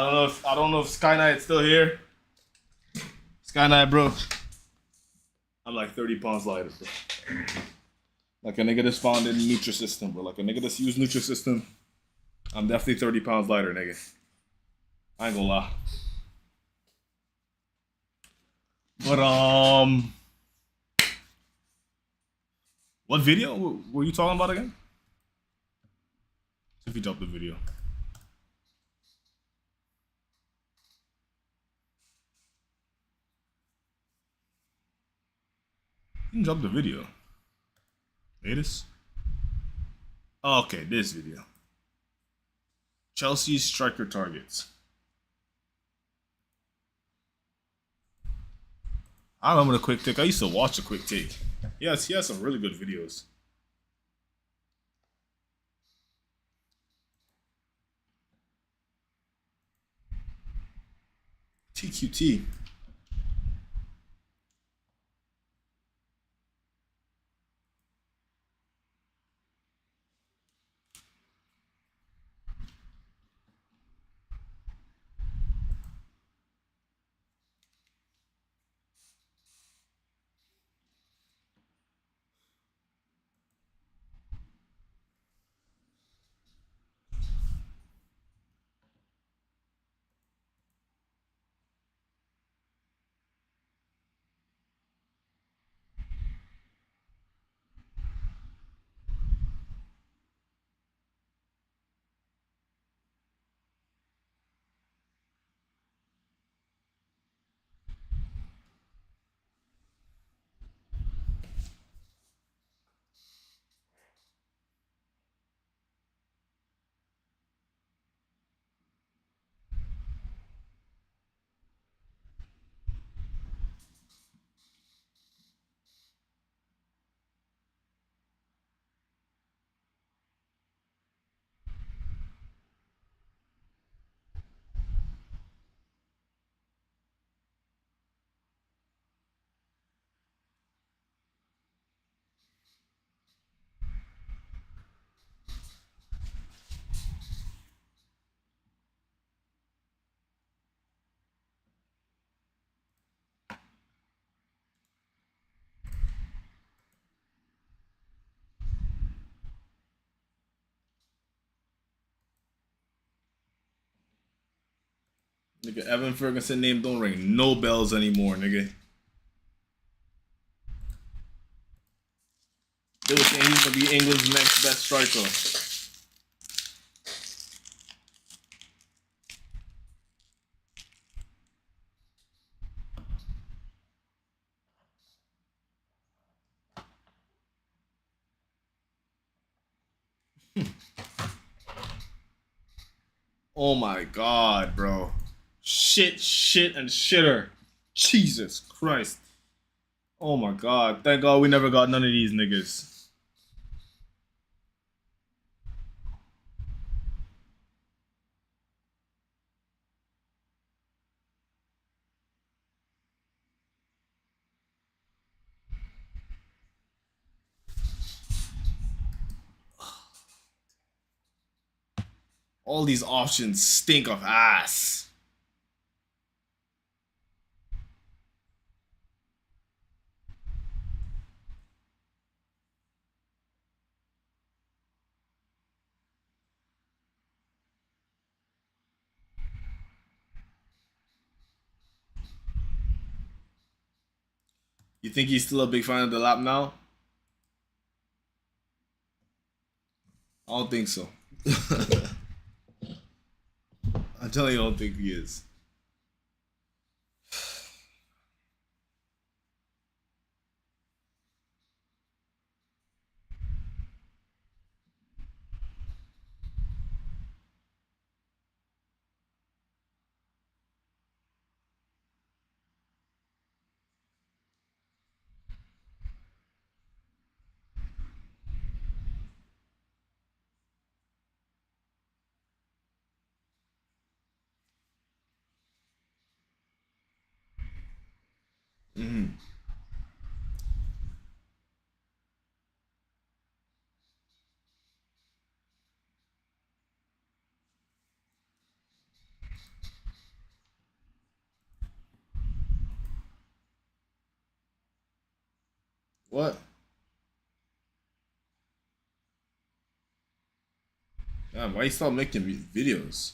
don't know if Sky Knight's still here. Sky Knight, bro. I'm like 30 pounds lighter, bro. Like a nigga that's found in Nutrisystem, bro. Like a nigga that's used Nutrisystem. I'm definitely 30 pounds lighter, nigga. I ain't gonna lie. But what video were you talking about again? If you drop the video. You can drop the video. Latest? Oh, okay, this video. Chelsea's striker targets. I remember the quick take. I used to watch the quick take. Yes, he has some really good videos. TQT. Nigga, Evan Ferguson name don't ring no bells anymore, nigga. They were saying he's gonna be England's next best striker. Oh my god, bro. Shit, shit, and shitter. Jesus Christ. Oh my god. Thank God we never got none of these niggas. All these options stink of ass. You think he's still a big fan of the lap now? I don't think so. I tell you, I don't think he is. What? Damn, why you stop making videos?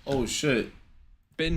Oh shit.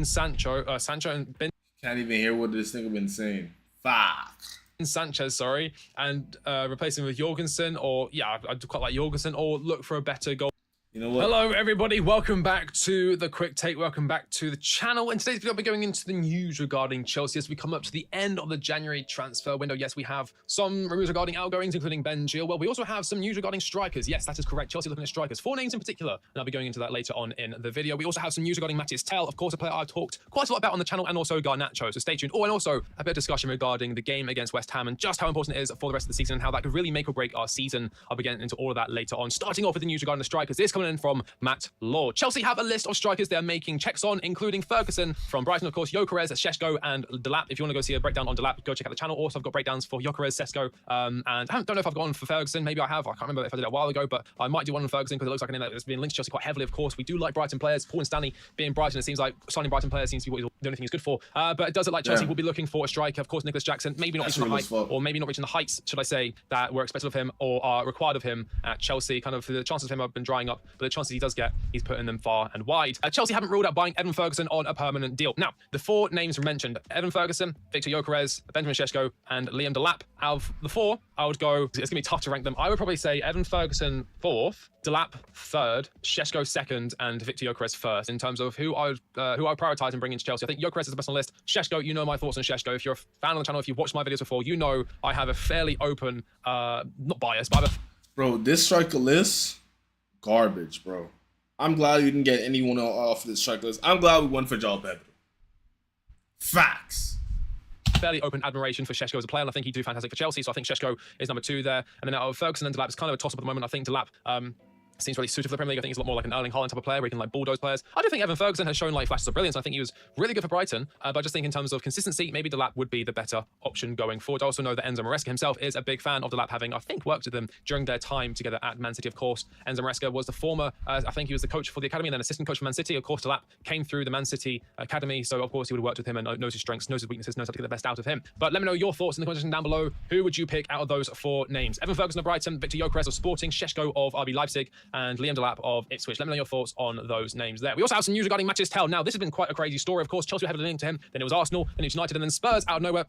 Sancho and Ben Can't even hear what this nigga been saying. Fuck. Sanchez, sorry, and replace him with Jorgensen, or yeah, I'd quite like Jorgensen, or look for a better goal. You know what? Hello everybody, welcome back to the quick take, welcome back to the channel. In today's video, I'll be going into the news regarding Chelsea as we come up to the end of the January transfer window. Yes, we have some rumours regarding outgoings, including Ben Chilwell. We also have some news regarding strikers. Yes, that is correct. Chelsea looking at strikers. 4 names in particular, and I'll be going into that later on in the video. We also have some news regarding Matthias Tell, of course, a player I've talked quite a lot about on the channel, and also Garnacho, so stay tuned. Oh, and also a bit of discussion regarding the game against West Ham and just how important it is for the rest of the season and how that could really make or break our season. I'll be getting into all of that later on. Starting off with the news regarding the strikers. This coming in from Matt Law. Chelsea have a list of strikers they're making checks on, including Ferguson from Brighton, of course, Gyökeres, Šeško, and Delap. If you want to go see a breakdown on Delap, go check out the channel. Also, I've got breakdowns for Gyökeres, Šeško, and I don't know if I've gone for Ferguson. Maybe I have. I can't remember if I did it a while ago, but I might do one on Ferguson because it looks like a name that's been linked to Chelsea quite heavily. Of course, we do like Brighton players. Paul and Stanley being Brighton, it seems like signing Brighton players seems to be what the only thing he's good for. But it does look like Chelsea will be looking for a striker. Of course, Nicholas Jackson, maybe not reaching the height, or maybe not reaching the heights, should I say, that were expected of him or are required of him at Chelsea. Kind of the chances of him have been drying up, but the chances he does get, he's putting them far and wide. Chelsea haven't ruled out buying Evan Ferguson on a permanent deal. Now, the 4 names mentioned: Evan Ferguson, Victor Gyökeres, Benjamin Šeško, and Liam Delap. Out of the 4, I would go, it's going to be tough to rank them. I would probably say Evan Ferguson 4th, Delap 3rd, Šeško 2nd, and Victor Gyökeres 1st in terms of who I would prioritise and bring into Chelsea. I think Gyökeres is the best on the list. Šeško, you know my thoughts on Šeško. If you're a fan of the channel, if you've watched my videos before, you know I have a fairly open, not bias, but I have a... Bro, this striker list, garbage, bro. I'm glad we didn't get anyone off this striker list. I'm glad we went for João Pedro. Facts. fairly open admiration for Šeško as a player, and I think he'd do fantastic for Chelsea. So I think Šeško is number 2 there. And then out of Ferguson and Delap, it's kind of a toss-up at the moment. I think Delap seems really suited for the Premier League. I think he's a lot more like an Erling Haaland type of player where he can like bulldoze players. I do think Evan Ferguson has shown like flashes of brilliance. I think he was really good for Brighton, but I just think in terms of consistency, maybe Delap would be the better option going forward. I also know that Enzo Maresca himself is a big fan of Delap, having, I think, worked with them during their time together at Man City, of course. Enzo Maresca was the former, I think he was the coach for the academy and then assistant coach for Man City. Of course, Delap came through the Man City academy, so of course he would have worked with him and knows his strengths, knows his weaknesses, knows how to get the best out of him. But let me know your thoughts in the comment section down below. Who would you pick out of those 4 names? Evan Ferguson of Brighton, Victor Gyökeres of Sporting, Šeško of RB Leipzig, and Liam Delap of Ipswich. Let me know your thoughts on those names there. We also have some news regarding Matthias Tell. Now, this has been quite a crazy story. Of course, Chelsea were heavily linked to him, then it was Arsenal, then it's United, and then Spurs out of nowhere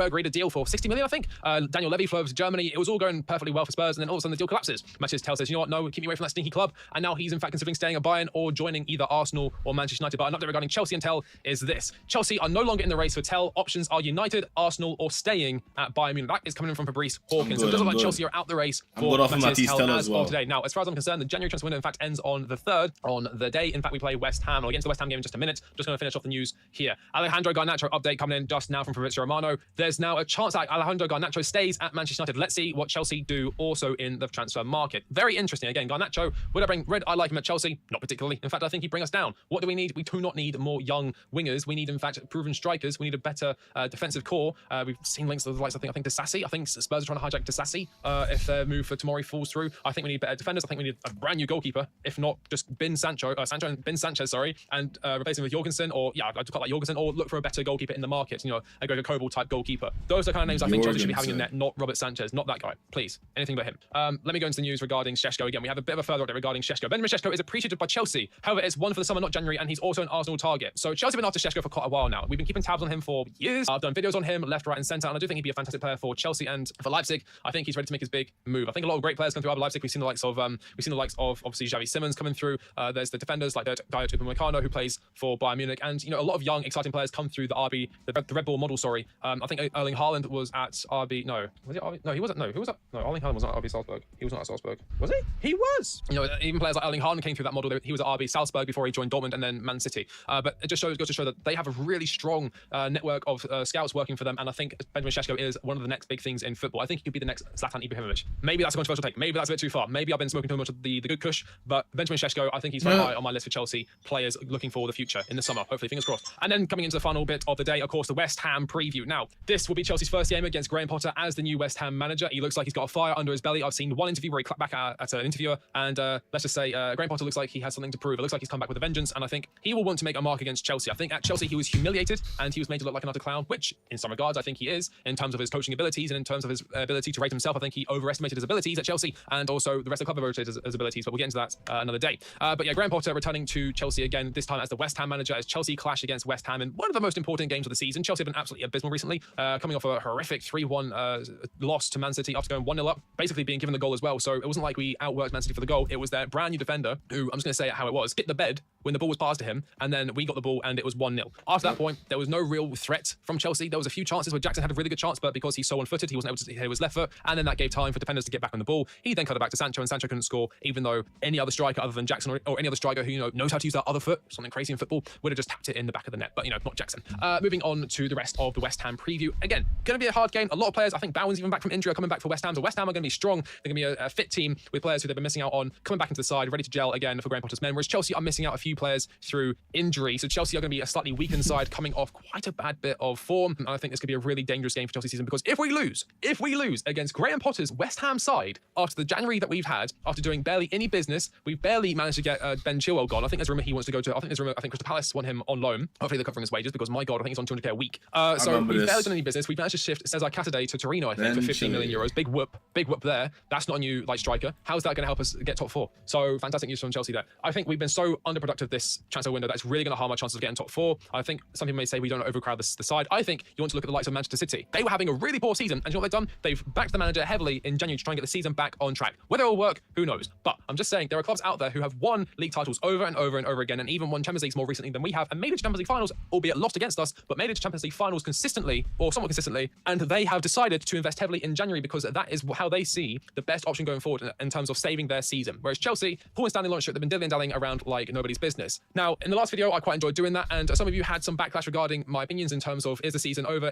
agreed a deal for 60 million, I think. Daniel Levy flew over to Germany. It was all going perfectly well for Spurs, and then all of a sudden the deal collapses. Matthias Tell says, you know what, no, keep me away from that stinky club. And now he's in fact considering staying at Bayern or joining either Arsenal or Manchester United. But an update regarding Chelsea and Tell is this. Chelsea are no longer in the race for Tell. Options are United, Arsenal, or staying at Bayern Munich. That is coming in from Fabrice Hawkins. So it does look like Chelsea are out the race for Matthias Tell as well today. Now, as far as I'm concerned, the January transfer window in fact ends on the 3rd, on the day. In fact, we play West Ham. I'll get into the West Ham game in just a minute. Just going to finish off the news here. Alejandro Garnacho update coming in just now from Fabrizio Romano. There's now a chance that Alejandro Garnacho stays at Manchester United. Let's see what Chelsea do also in the transfer market. Very interesting. Again, Garnacho, would I bring red? I like him at Chelsea. Not particularly. In fact, I think he'd bring us down. What do we need? We do not need more young wingers. We need, in fact, proven strikers. We need a better defensive core. We've seen links of the likes, I think Disasi. I think Spurs are trying to hijack Disasi if their move for Tomori falls through. I think we need better defenders. I think we need a brand new goalkeeper. If not, just Sancho and Ben Sanchez, sorry, and replace him with Jorgensen, or yeah, I'd quite like Jorgensen, or look for a better goalkeeper in the market. You know, a Gregor Kobel type goalkeeper. Those are the kind of names I think Chelsea should be having in net. Not Robert Sanchez, not that guy. Please, anything but him. Let me go into the news regarding Šeško again. We have a bit of a further update regarding Šeško. Benjamin Šeško is appreciated by Chelsea. However, it's one for the summer, not January, and he's also an Arsenal target. So Chelsea have been after Šeško for quite a while now. We've been keeping tabs on him for years. I've done videos on him left, right, and centre, and I do think he'd be a fantastic player for Chelsea and for Leipzig. I think he's ready to make his big move. I think a lot of great players come through RB Leipzig. We've seen the likes of We've seen the likes of obviously Xavi Simons coming through. There's the defenders like Dayot Upamecano, who plays for Bayern Munich, and a lot of young, exciting players come through the Red Bull model. Sorry, I think Erling Haaland was at RB. No, was it RB? No, he wasn't. No, who was that? No, Erling Haaland was not at RB Salzburg. He was not at Salzburg. Was he? He was. Even players like Erling Haaland came through that model. He was at RB Salzburg before he joined Dortmund and then Man City. But it just goes to show that they have a really strong network of scouts working for them, and I think Benjamin Šeško is one of the next big things in football. I think he could be the next Zlatan Ibrahimovic. Maybe that's a controversial take. Maybe that's a bit too far. Maybe I've been smoking too much of the good kush, but Benjamin Šeško, I think he's very high on my list for Chelsea players looking for the future in the summer. Hopefully, fingers crossed. And then coming into the final bit of the day, of course, the West Ham preview. Now, this will be Chelsea's first game against Graham Potter as the new West Ham manager. He looks like he's got a fire under his belly. I've seen one interview where he clapped back at an interviewer, and let's just say Graham Potter looks like he has something to prove. It looks like he's come back with a vengeance, and I think he will want to make a mark against Chelsea. I think at Chelsea he was humiliated and he was made to look like an utter clown, which in some regards I think he is, in terms of his coaching abilities and in terms of his ability to rate himself. I think he overestimated his abilities at Chelsea, and also the rest of the club overestimated his abilities, but we'll get into that another day. But yeah, Graham Potter returning to Chelsea again, this time as the West Ham manager, as Chelsea clash against West Ham in one of the most important games of the season. Chelsea have been absolutely abysmal recently, coming off a horrific 3-1 loss to Man City after going 1-0 up, basically being given the goal as well. So it wasn't like we outworked Man City for the goal. It was their brand new defender, who, I'm just going to say it how it was, hit the bed when the ball was passed to him, and then we got the ball and it was 1-0. After that point, there was no real threat from Chelsea. There was a few chances where Jackson had a really good chance, but because he's so one-footed, he wasn't able to hit his left foot, and then that gave time for defenders to get back on the ball. He then cut it back to Sancho, and Sancho couldn't score, even though any other striker other than Jackson or any other striker who knows how to use that other foot, something crazy in football, would have just tapped it in the back of the net, but not Jackson. Moving on to the rest of the West Ham preview. Again, going to be a hard game. A lot of players, I think Bowen's even back from injury, are coming back for West Ham. So West Ham are going to be strong. They're going to be a fit team with players who they've been missing out on, coming back into the side, ready to gel again for Graham Potter's men, whereas Chelsea are missing out a few players through injury. So Chelsea are going to be a slightly weakened side, coming off quite a bad bit of form. And I think this could be a really dangerous game for Chelsea season, because if we lose against Graham Potter's West Ham side after the January that we've had, after doing barely any business, we've barely managed to get Ben Chilwell gone. I think there's a rumor he wants to go to, I think Crystal Palace want him on loan. Hopefully they're covering his wages, because my God, I think he's on 200k a week. So we've barely done any business. We've managed to shift Cesar Catterday to Torino, I think, for 15 million euros. Big whoop there. That's not a new striker. How's that going to help us get top 4? So fantastic news from Chelsea there. I think we've been so underproductive this transfer window that's really going to harm our chances of getting top 4. I think some people may say we don't overcrowd the side. I think you want to look at the likes of Manchester City. They were having a really poor season, and you know what they've done? They've backed the manager heavily in January to try and get the season back on track. Whether it will work, who knows? But I'm just saying, there are clubs out there who have won league titles over and over and over again, and even won Champions Leagues more recently than we have, and made it to Champions League finals, albeit lost against us, but made it to Champions League finals consistently, or somewhat consistently, and they have decided to invest heavily in January because that is how they see the best option going forward in terms of saving their season. Whereas Chelsea, Paul and Stanley launched it, they've been dilly-dallying around like nobody's business. Now, in the last video, I quite enjoyed doing that, and some of you had some backlash regarding my opinions in terms of, is the season over?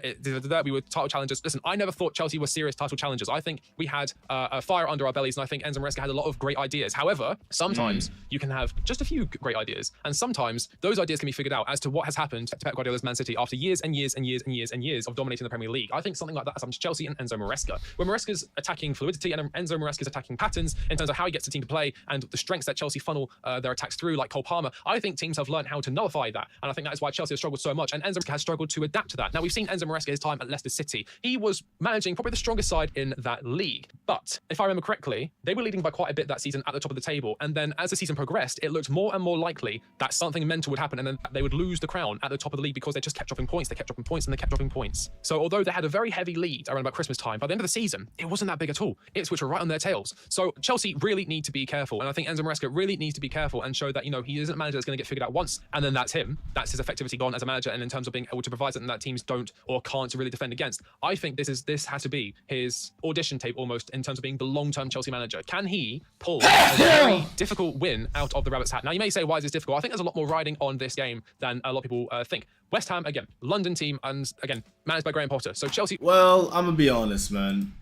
We were title challengers. Listen, I never thought Chelsea were serious title challengers. I think we had a fire under our bellies, and I think Enzo Maresca had a lot of great ideas. However, sometimes you can have just a few great ideas, and sometimes those ideas can be figured out as to what has happened to Pep Guardiola's Man City after years and years and years and years and years of dominating the Premier League. I think something like that has happened to Chelsea and Enzo Maresca, where Maresca's attacking fluidity and Enzo Maresca's attacking patterns in terms of how he gets the team to play and the strengths that Chelsea funnel their attacks through, like Cole Palmer. I think teams have learned how to nullify that, and I think that is why Chelsea has struggled so much, and Enzo Maresca has struggled to adapt to that. Now, we've seen Enzo Maresca his time at Leicester City. He was managing probably the strongest side in that league, but if I remember correctly, they were leading by quite a bit that season at the top of the table, and then as the season progressed, it looked more and more likely that something mental would happen, and then they would lose the crown at the top of the league because they just kept dropping points, and they kept dropping points. So although they had a very heavy lead around about Christmas time, by the end of the season, it wasn't that big at all. Ipswich were right on their tails. So Chelsea really need to be careful, and I think Enzo Maresca really needs to be careful and show that, he isn't a manager that's going to get figured out once, and then that's him. That's his effectivity gone as a manager, and in terms of being able to provide something that teams don't or can't really defend against. I think this has to be his audition tape almost in terms of being the long-term Chelsea manager. Can he pull a very difficult win out of the Rabbit's hat? Now, you may say, why is this difficult? I think there's a lot more riding on this game than a lot of people think. West Ham, again, London team, and again, managed by Graham Potter. So Chelsea... Well, I'm going to be honest, man.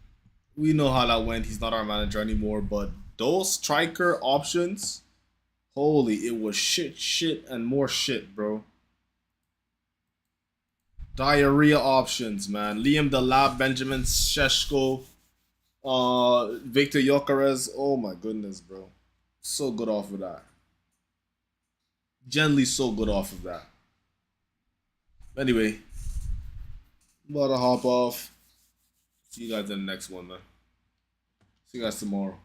We know how that went. He's not our manager anymore, but those striker options, holy, it was shit, and more shit, bro. Diarrhea options, man. Liam Delap, Benjamin Šeško, Victor Gyökeres. Oh my goodness, bro. So good off of that. Generally so good off of that. Anyway, I'm about to hop off. See you guys in the next one, man. See you guys tomorrow.